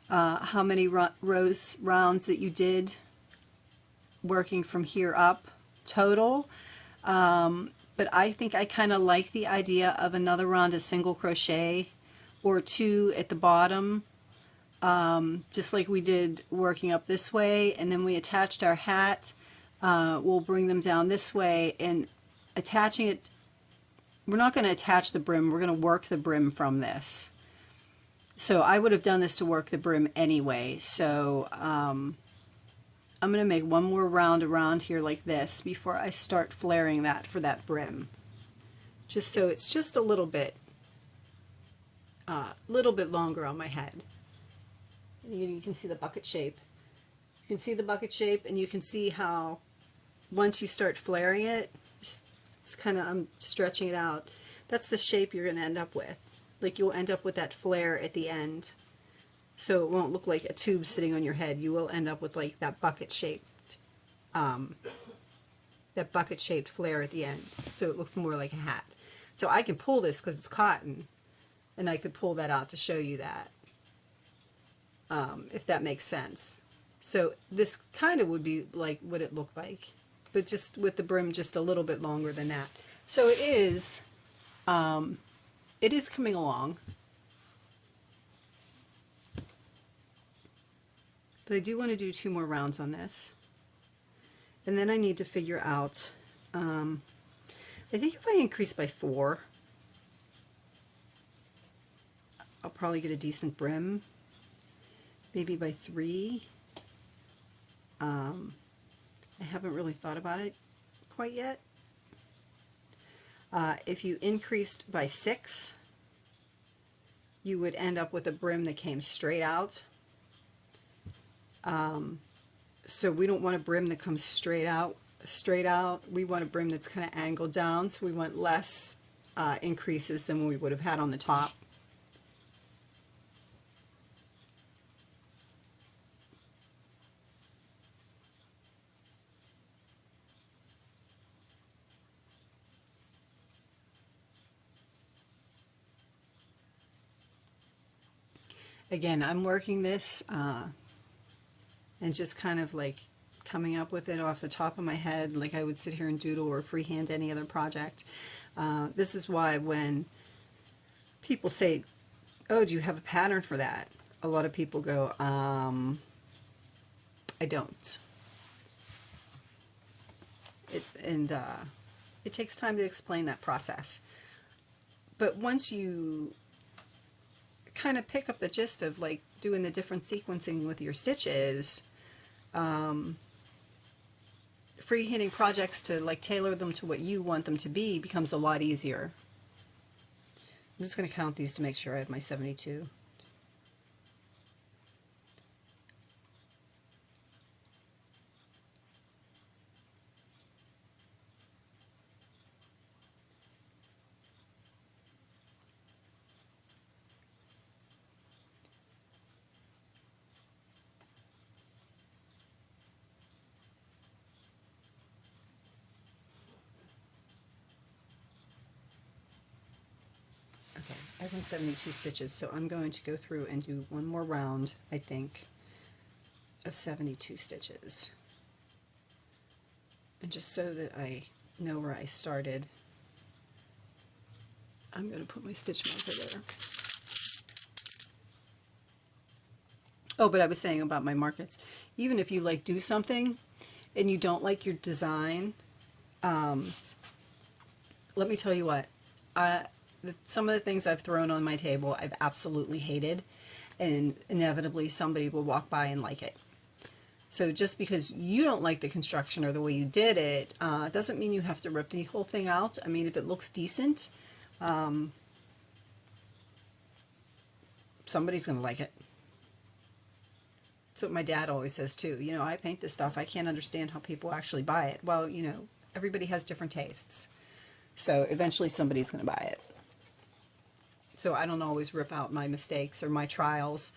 how many rounds that you did working from here up total. But I think I kind of like the idea of another round of single crochet or 2 at the bottom, just like we did working up this way, and then we attached our hat. We'll bring them down this way, and attaching it, we're not going to attach the brim, we're going to work the brim from this. So I would have done this to work the brim anyway, so I'm going to make one more round around here like this before I start flaring that for that brim. Just so it's just a little bit longer on my head. You can see the bucket shape. You can see the bucket shape, and you can see how once you start flaring it, it's kind of, I'm stretching it out. That's the shape you're going to end up with. Like you'll end up with that flare at the end. So it won't look like a tube sitting on your head. You will end up with like that bucket shaped flare at the end. So it looks more like a hat. So I can pull this because it's cotton, and I could pull that out to show you that, if that makes sense. So this kind of would be like what it looked like, but just with the brim just a little bit longer than that. So it is coming along. But I do want to do 2 more rounds on this. And then I need to figure out, I think if I increase by 4, I'll probably get a decent brim. Maybe by 3. I haven't really thought about it quite yet. If you increased by 6, you would end up with a brim that came straight out. So we don't want a brim that comes straight out. We want a brim that's kind of angled down, so we want less increases than we would have had on the top. Again, I'm working this and just kind of like coming up with it off the top of my head, like I would sit here and doodle or freehand any other project. This is why when people say, oh, do you have a pattern for that? A lot of people go, I don't. It takes time to explain that process. But once you kind of pick up the gist of like doing the different sequencing with your stitches, freehanding projects to like tailor them to what you want them to be becomes a lot easier. I'm just going to count these to make sure I have my 72. Okay, I have my 72 stitches, so I'm going to go through and do one more round, I think, of 72 stitches. And just so that I know where I started, I'm going to put my stitch marker there. Oh, but I was saying about my markets, even if you like do something and you don't like your design, let me tell you what, some of the things I've thrown on my table I've absolutely hated, and inevitably somebody will walk by and like it. So just because you don't like the construction or the way you did it, doesn't mean you have to rip the whole thing out. I mean, if it looks decent, somebody's going to like it. That's what my dad always says too. You know, I paint this stuff. I can't understand how people actually buy it. Well, you know, everybody has different tastes. So eventually somebody's going to buy it. So I don't always rip out my mistakes or my trials.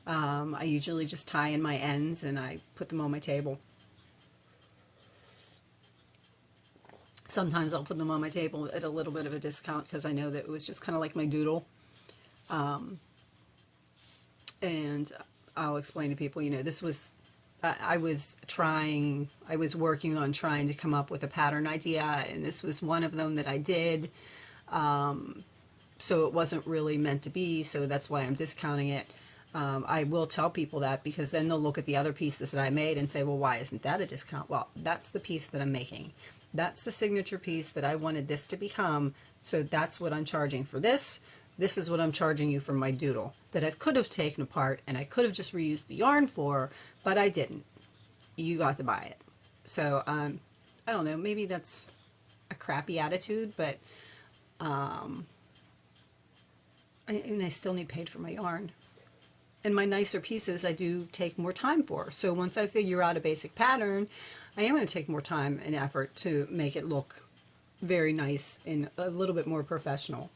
I usually just tie in my ends and I put them on my table. Sometimes I'll put them on my table at a little bit of a discount because I know that it was just kind of like my doodle. And I'll explain to people, you know, this was, I was working on trying to come up with a pattern idea, and this was one of them that I did. So it wasn't really meant to be, so that's why I'm discounting it. I will tell people that, because then they'll look at the other pieces that I made and say, well, why isn't that a discount? Well, that's the piece that I'm making. That's the signature piece that I wanted this to become, so that's what I'm charging for this. This is what I'm charging you for my doodle that I could have taken apart and I could have just reused the yarn for, but I didn't. You got to buy it. So, I don't know, maybe that's a crappy attitude, but and I still need paid for my yarn. And my nicer pieces I do take more time for. So once I figure out a basic pattern, I am going to take more time and effort to make it look very nice and a little bit more professional.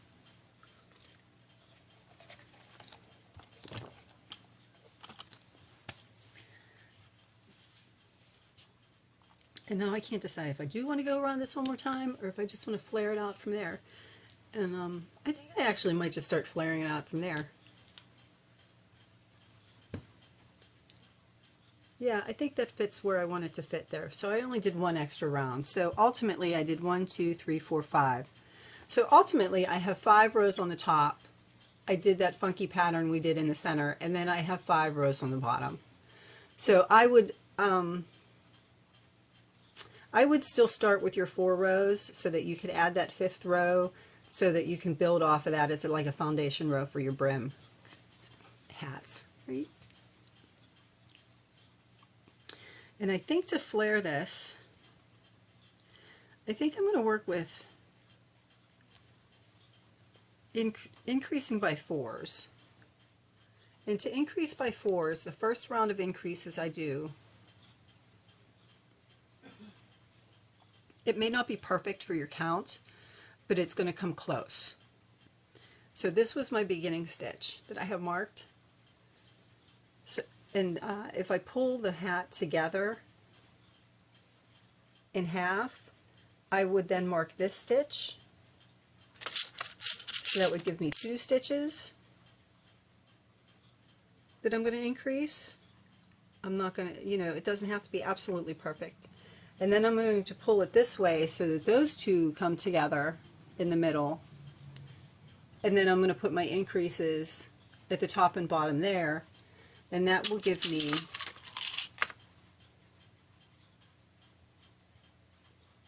And now I can't decide if I do want to go around this one more time or if I just want to flare it out from there. And I think I actually might just start flaring it out from there. Yeah, I think that fits where I want it to fit there. So I only did one extra round. So ultimately I did 1, 2, 3, 4, 5. So ultimately I have 5 rows on the top. I did that funky pattern we did in the center, and then I have 5 rows on the bottom. So I would I would still start with your 4 rows so that you could add that 5th row so that you can build off of that as like a foundation row for your brim hats, right? And I think to flare this, I think I'm going to work with increasing by 4s. And to increase by 4s, the first round of increases I do, it may not be perfect for your count, but it's going to come close. So this was my beginning stitch that I have marked. So, and if I pull the hat together in half, I would then mark this stitch. So that would give me 2 stitches that I'm going to increase. I'm not going to, you know, it doesn't have to be absolutely perfect. And then I'm going to pull it this way so that those 2 come together in the middle. And then I'm going to put my increases at the top and bottom there. And that will give me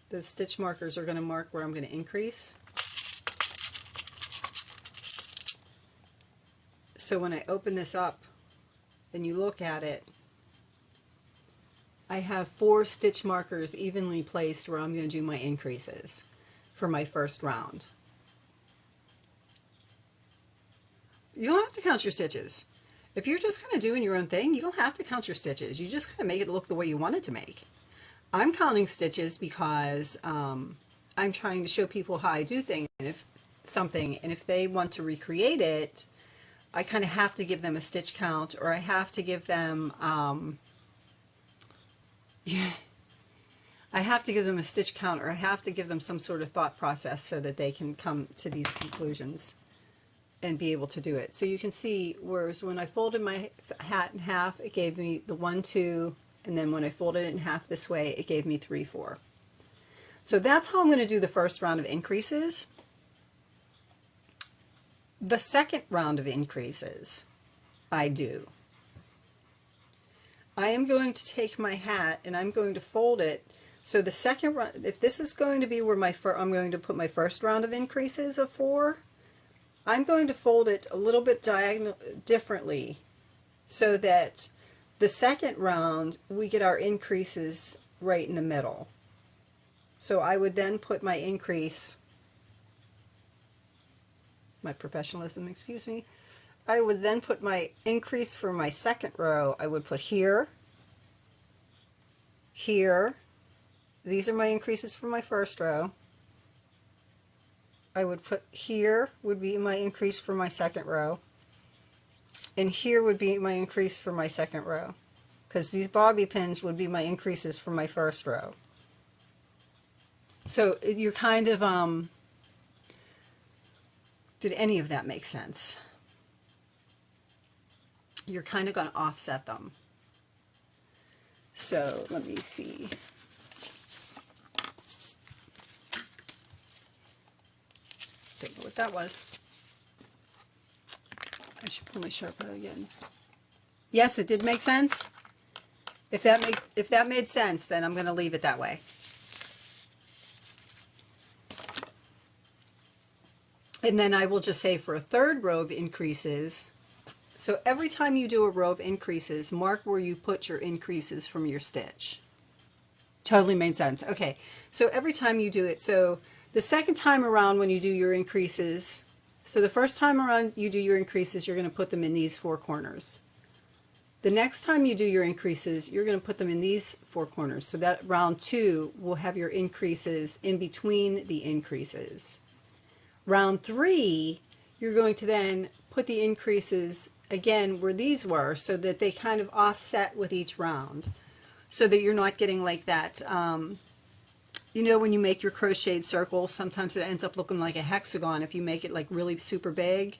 those stitch markers are going to mark where I'm going to increase. So when I open this up and you look at it, I have 4 stitch markers evenly placed where I'm going to do my increases for my first round. You don't have to count your stitches. If you're just kind of doing your own thing, you don't have to count your stitches. You just kind of make it look the way you want it to make. I'm counting stitches because I'm trying to show people how I do things, and if they want to recreate it, I kind of have to give them a stitch count, or I have to give them I have to give them a stitch count, or I have to give them some sort of thought process so that they can come to these conclusions and be able to do it. So you can see, whereas when I folded my hat in half, it gave me the 1, 2, and then when I folded it in half this way, it gave me 3, 4. So that's how I'm going to do the first round of increases. The second round of increases I am going to take my hat and I'm going to fold it. So the second round, if this is going to be where I'm going to put my first round of increases of 4, I'm going to fold it a little bit differently so that the second round we get our increases right in the middle. So I would then put my increase, my professionalism, excuse me, I would then put my increase for my second row, I would put here, here, these are my increases for my first row. I would put here would be my increase for my second row, and here would be my increase for my second row, because these bobby pins would be my increases for my first row. So you're kind of, did any of that make sense? You're kind of going to offset them. So let me see. Don't know what that was. I should pull my Sharpie again. Yes, it did make sense. If that made sense, then I'm going to leave it that way. And then I will just say for a third row of increases, so every time you do a row of increases, mark where you put your increases from your stitch. Totally made sense. Okay, so every time you do it, so the second time around when you do your increases, so the first time around you do your increases, you're going to put them in these 4 corners. The next time you do your increases, you're going to put them in these 4 corners. So that round 2 will have your increases in between the increases. Round 3, you're going to then put the increases again where these were so that they kind of offset with each round, so that you're not getting like that, you know, when you make your crocheted circle, sometimes it ends up looking like a hexagon. If you make it like really super big,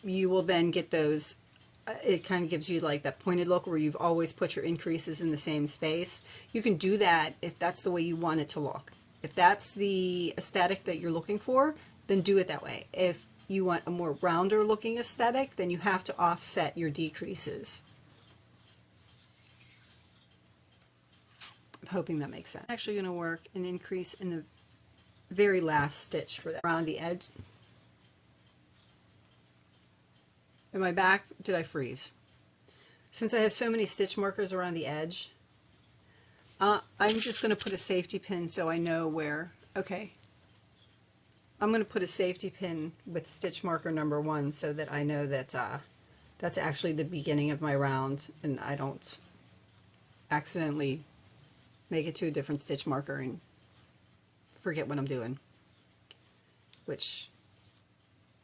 you will then get those, it kind of gives you like that pointed look where you've always put your increases in the same space. You can do that if that's the way you want it to look. If that's the aesthetic that you're looking for, then do it that way. If you want a more rounder looking aesthetic, then you have to offset your decreases. I'm hoping that makes sense. I'm actually going to work an increase in the very last stitch for that, around the edge. Am I back? Did I freeze? Since I have so many stitch markers around the edge, I'm just going to put a safety pin so I know where. Okay. I'm going to put a safety pin with stitch marker number 1 so that I know that that's actually the beginning of my round and I don't accidentally make it to a different stitch marker and forget what I'm doing, which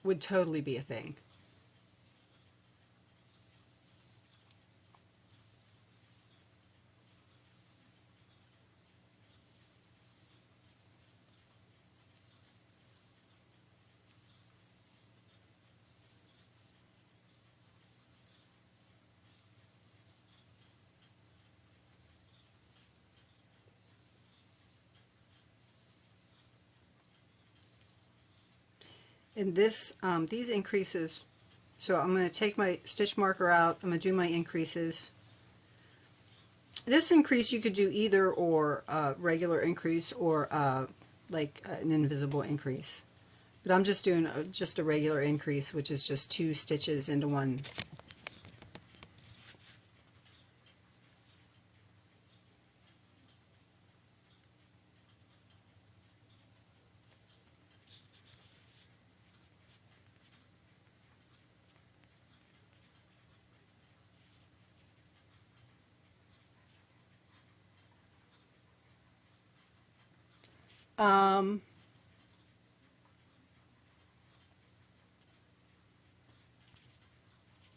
would totally be a thing. And these increases, so I'm going to take my stitch marker out, I'm going to do my increases. This increase you could do either or a regular increase or like an invisible increase. But I'm just doing just a regular increase, which is just 2 stitches into one.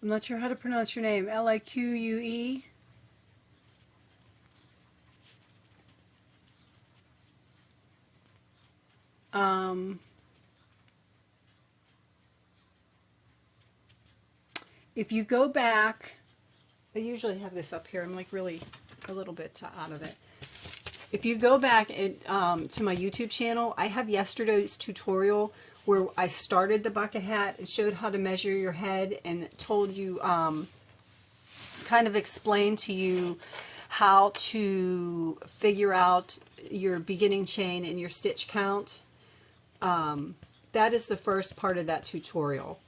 I'm not sure how to pronounce your name. Lique? If you go back, I usually have this up here. I'm like really a little bit out of it. If you go back to my YouTube channel, I have yesterday's tutorial where I started the bucket hat and showed how to measure your head and told you, kind of explained to you how to figure out your beginning chain and your stitch count. That is the first part of that tutorial.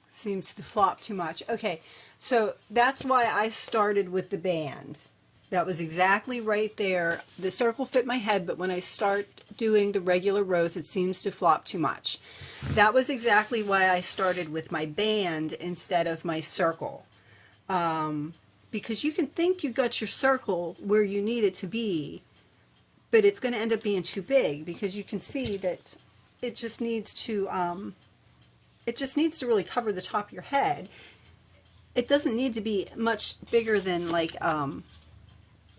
Seems to flop too much. Okay, so that's why I started with the band. That was exactly right there. The circle fit my head, but when I start doing the regular rows, it seems to flop too much. That was exactly why I started with my band instead of my circle. Because you can think you got your circle where you need it to be, but it's going to end up being too big because you can see that it just needs to really cover the top of your head. It doesn't need to be much bigger than like, and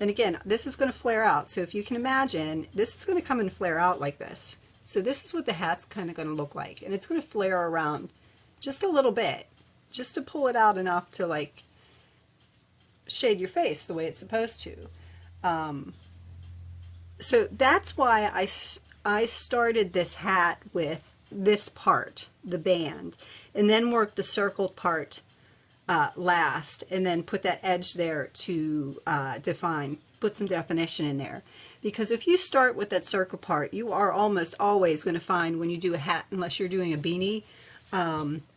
again, this is going to flare out. So if you can imagine, this is going to come and flare out like this. So this is what the hat's kind of going to look like. And it's going to flare around just a little bit, just to pull it out enough to like shade your face the way it's supposed to. So that's why I started this hat with this part, the band, and then worked the circled part last, and then put that edge there to put some definition in there. Because if you start with that circle part, you are almost always going to find when you do a hat, unless you're doing a beanie,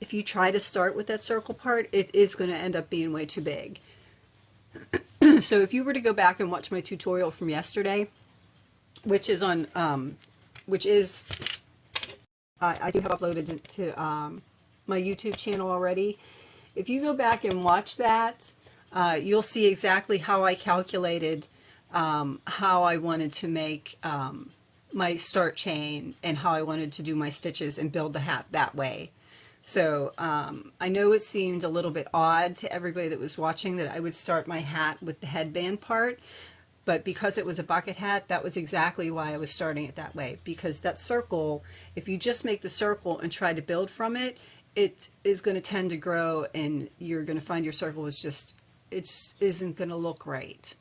if you try to start with that circle part, it is going to end up being way too big. So if you were to go back and watch my tutorial from yesterday, which is on, I do have uploaded it to my YouTube channel already. If you go back and watch that, you'll see exactly how I calculated how I wanted to make my start chain and how I wanted to do my stitches and build the hat that way. So I know it seemed a little bit odd to everybody that was watching that I would start my hat with the headband part, but because it was a bucket hat, that was exactly why I was starting it that way. Because that circle, if you just make the circle and try to build from it, it is going to tend to grow, and you're going to find your circle is just, it just isn't going to look right.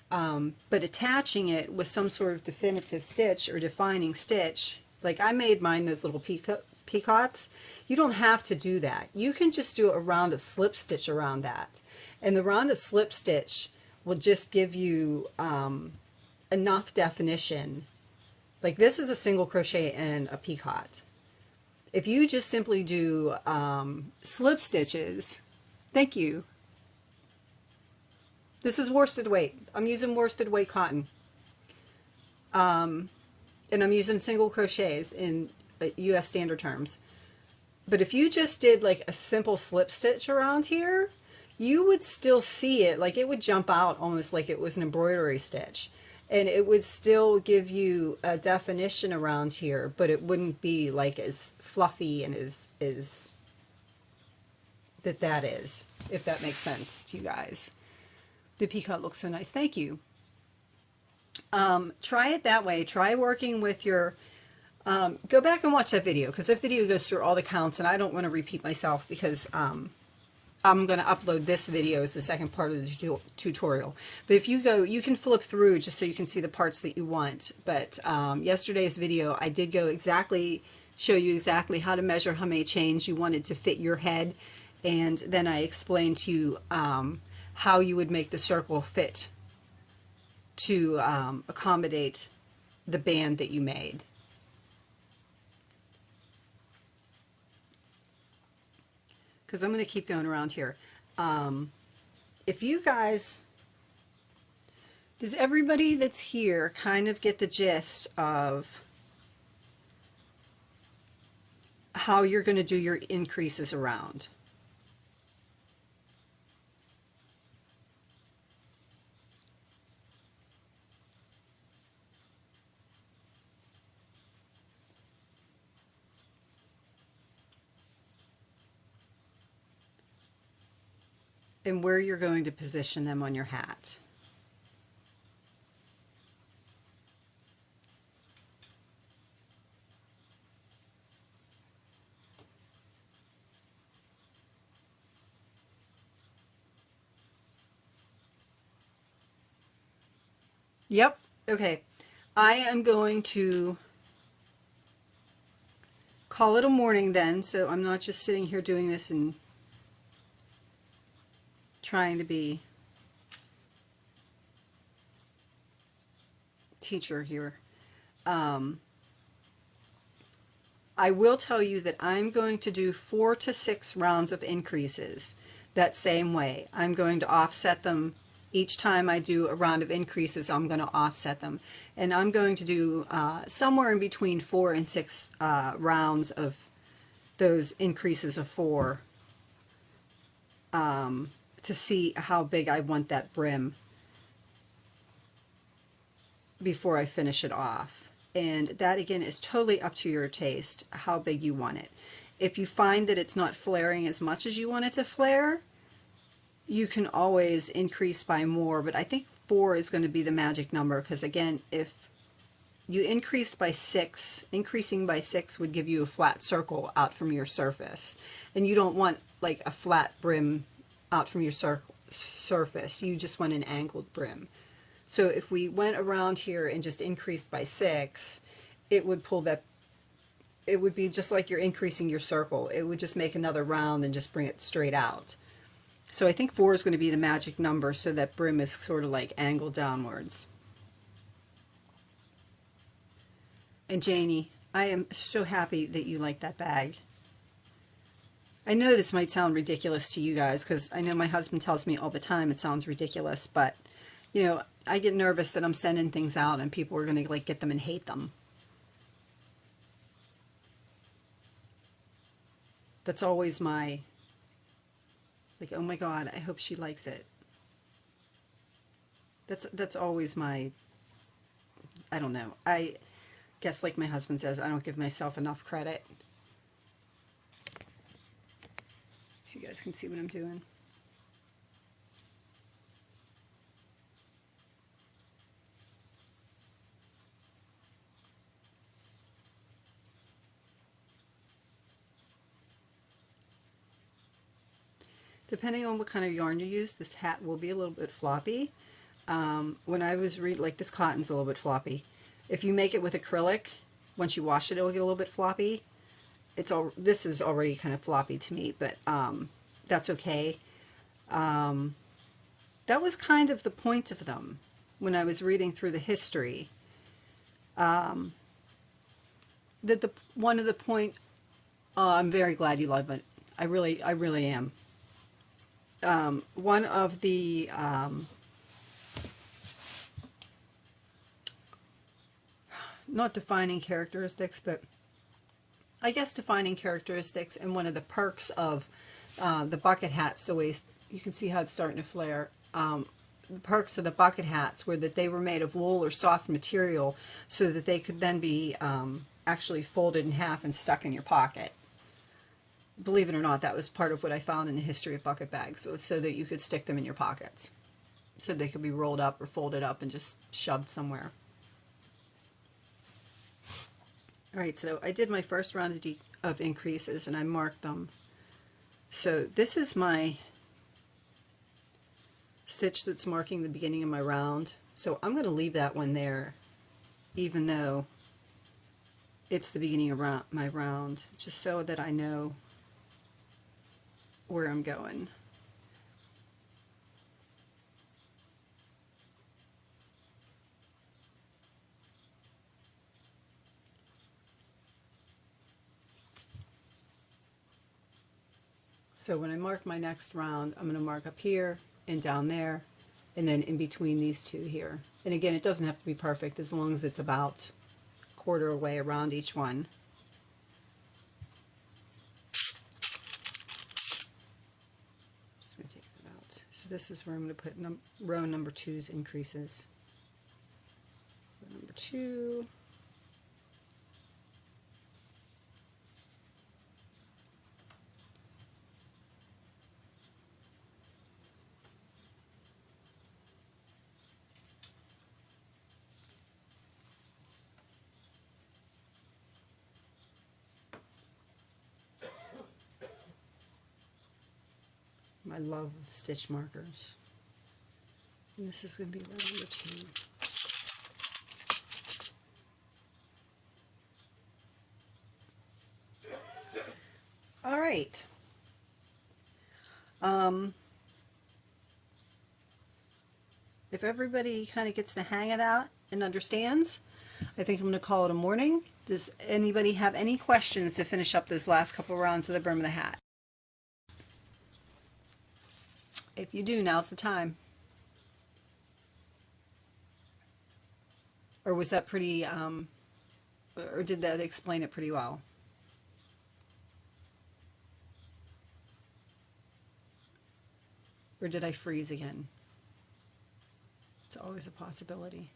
But attaching it with some sort of definitive stitch or defining stitch, like I made mine those little peacocks, you don't have to do that. You can just do a round of slip stitch around that. And the round of slip stitch will just give you enough definition. Like this is a single crochet in a peacock. If you just simply do slip stitches, thank you. This is worsted weight. I'm using worsted weight cotton. And I'm using single crochets in US standard terms. But if you just did like a simple slip stitch around here, you would still see it, like it would jump out almost like it was an embroidery stitch. And it would still give you a definition around here, but it wouldn't be like as fluffy and as that is, if that makes sense to you guys. The peacock looks so nice. Thank you. Try it that way. Try working with your, go back and watch that video, because that video goes through all the counts, and I don't want to repeat myself because I'm going to upload this video as the second part of the tutorial. But if you go, you can flip through just so you can see the parts that you want. But yesterday's video, I did go exactly, show you exactly how to measure how many chains you wanted to fit your head. And then I explained to you how you would make the circle fit to accommodate the band that you made. Because I'm going to keep going around here. If you guys, does everybody that's here kind of get the gist of how you're going to do your increases around? And where you're going to position them on your hat. Yep, okay. I am going to call it a morning then, so I'm not just sitting here doing this and trying to be teacher here. I will tell you that I'm going to do 4 to 6 rounds of increases that same way. I'm going to offset them each time I do a round of increases. I'm going to offset them, and I'm going to do somewhere in between 4 and 6 rounds of those increases of 4 to see how big I want that brim before I finish it off. And that again is totally up to your taste, how big you want it. If you find that it's not flaring as much as you want it to flare, you can always increase by more, but I think 4 is going to be the magic number, because again, if you increased by 6, increasing by 6 would give you a flat circle out from your surface, and you don't want like a flat brim out from your surface. You just want an angled brim. So if we went around here and just increased by 6, it would pull that, it would be just like you're increasing your circle. It would just make another round and just bring it straight out. So I think 4 is going to be the magic number, so that brim is sort of like angled downwards. And Janie, I am so happy that you like that bag. I know this might sound ridiculous to you guys, because I know my husband tells me all the time it sounds ridiculous, but you know, I get nervous that I'm sending things out and people are going to like get them and hate them. That's always my, like, oh my God, I hope she likes it. That's always my, I don't know. I guess like my husband says, I don't give myself enough credit. So you guys can see what I'm doing. Depending on what kind of yarn you use, this hat will be a little bit floppy. When I was like this cotton's a little bit floppy. If you make it with acrylic, once you wash it, it will get a little bit floppy. this is already kind of floppy to me, but that's okay. That was kind of the point of them when I was reading through the history. That one of the point. I'm very glad you love it. I really am. One of the not defining characteristics, but I guess defining characteristics, and one of the perks of the bucket hats, the way you can see how it's starting to flare. The perks of the bucket hats were that they were made of wool or soft material, so that they could then be actually folded in half and stuck in your pocket. Believe it or not, that was part of what I found in the history of bucket bags, so that you could stick them in your pockets, so they could be rolled up or folded up and just shoved somewhere. Alright, so I did my first round of increases, and I marked them. So this is my stitch that's marking the beginning of my round. So I'm going to leave that one there, even though it's the beginning of my round, just so that I know where I'm going. So when I mark my next round, I'm going to mark up here and down there, and then in between these two here. And again, it doesn't have to be perfect, as long as it's about a quarter away around each one. Just going to take that out. So this is where I'm going to put row number 2's increases. Row number 2. I love stitch markers. And this is going to be row number 2. All right. If everybody kind of gets the hang of that and understands, I think I'm going to call it a morning. Does anybody have any questions to finish up those last couple rounds of the brim of the hat? If you do, now's the time. Or was that pretty, or did that explain it pretty well? Or did I freeze again? It's always a possibility.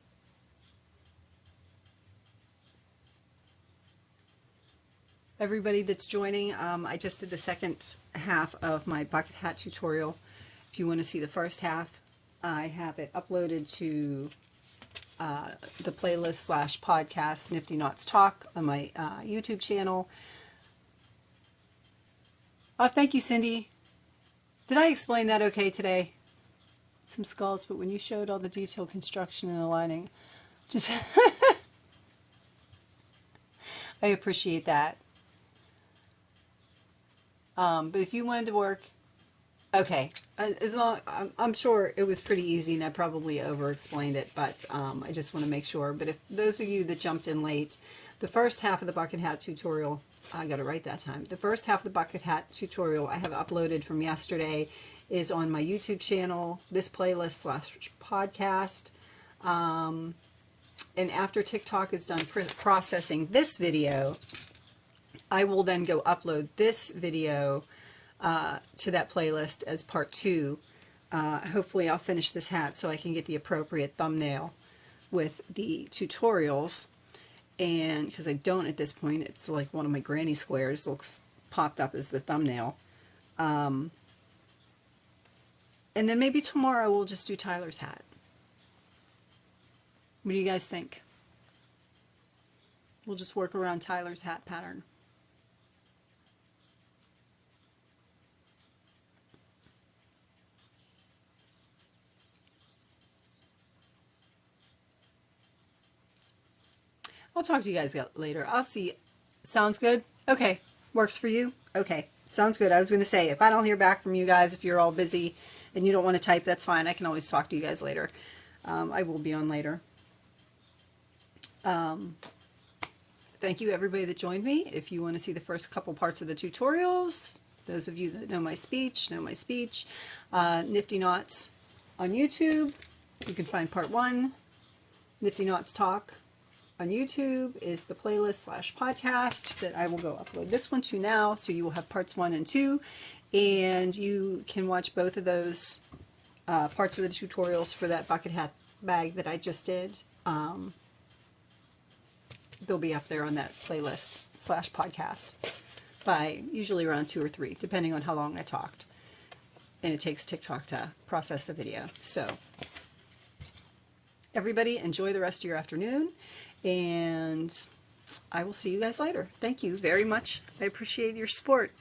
Everybody that's joining, I just did the second half of my bucket hat tutorial. If you want to see the first half, I have it uploaded to the playlist / podcast NiftyKnotz Talk on my YouTube channel. Oh, thank you, Cindy. Did I explain that okay today? Some skulls, but when you showed all the detailed construction and aligning, just I appreciate that. But if you wanted to work, okay, as long, I'm sure it was pretty easy, and I probably over-explained it, but I just want to make sure. But if those of you that jumped in late, the first half of the bucket hat tutorial, I got it right that time. The first half of the bucket hat tutorial I have uploaded from yesterday is on my YouTube channel, this playlist / podcast. And after TikTok is done processing this video, I will then go upload this video to that playlist as part 2. Hopefully I'll finish this hat so I can get the appropriate thumbnail with the tutorials. And because I don't at this point, it's like one of my granny squares looks popped up as the thumbnail. And then maybe tomorrow we'll just do Tyler's hat. What do you guys think? We'll just work around Tyler's hat pattern. I'll talk to you guys later. I'll see. Sounds good? Okay. Works for you? Okay, sounds good. I was going to say, if I don't hear back from you guys, if you're all busy and you don't want to type, that's fine. I can always talk to you guys later. I will be on later. Thank you everybody that joined me. If you want to see the first couple parts of the tutorials, those of you that know my speech, NiftyKnotz on YouTube. You can find part 1. NiftyKnotz Talk on YouTube is the playlist / podcast that I will go upload this one to now. So you will have parts 1 and 2. And you can watch both of those parts of the tutorials for that bucket hat bag that I just did. They'll be up there on that playlist / podcast by usually around 2 or 3, depending on how long I talked. And it takes TikTok to process the video. So everybody enjoy the rest of your afternoon, and I will see you guys later. Thank you very much. I appreciate your support.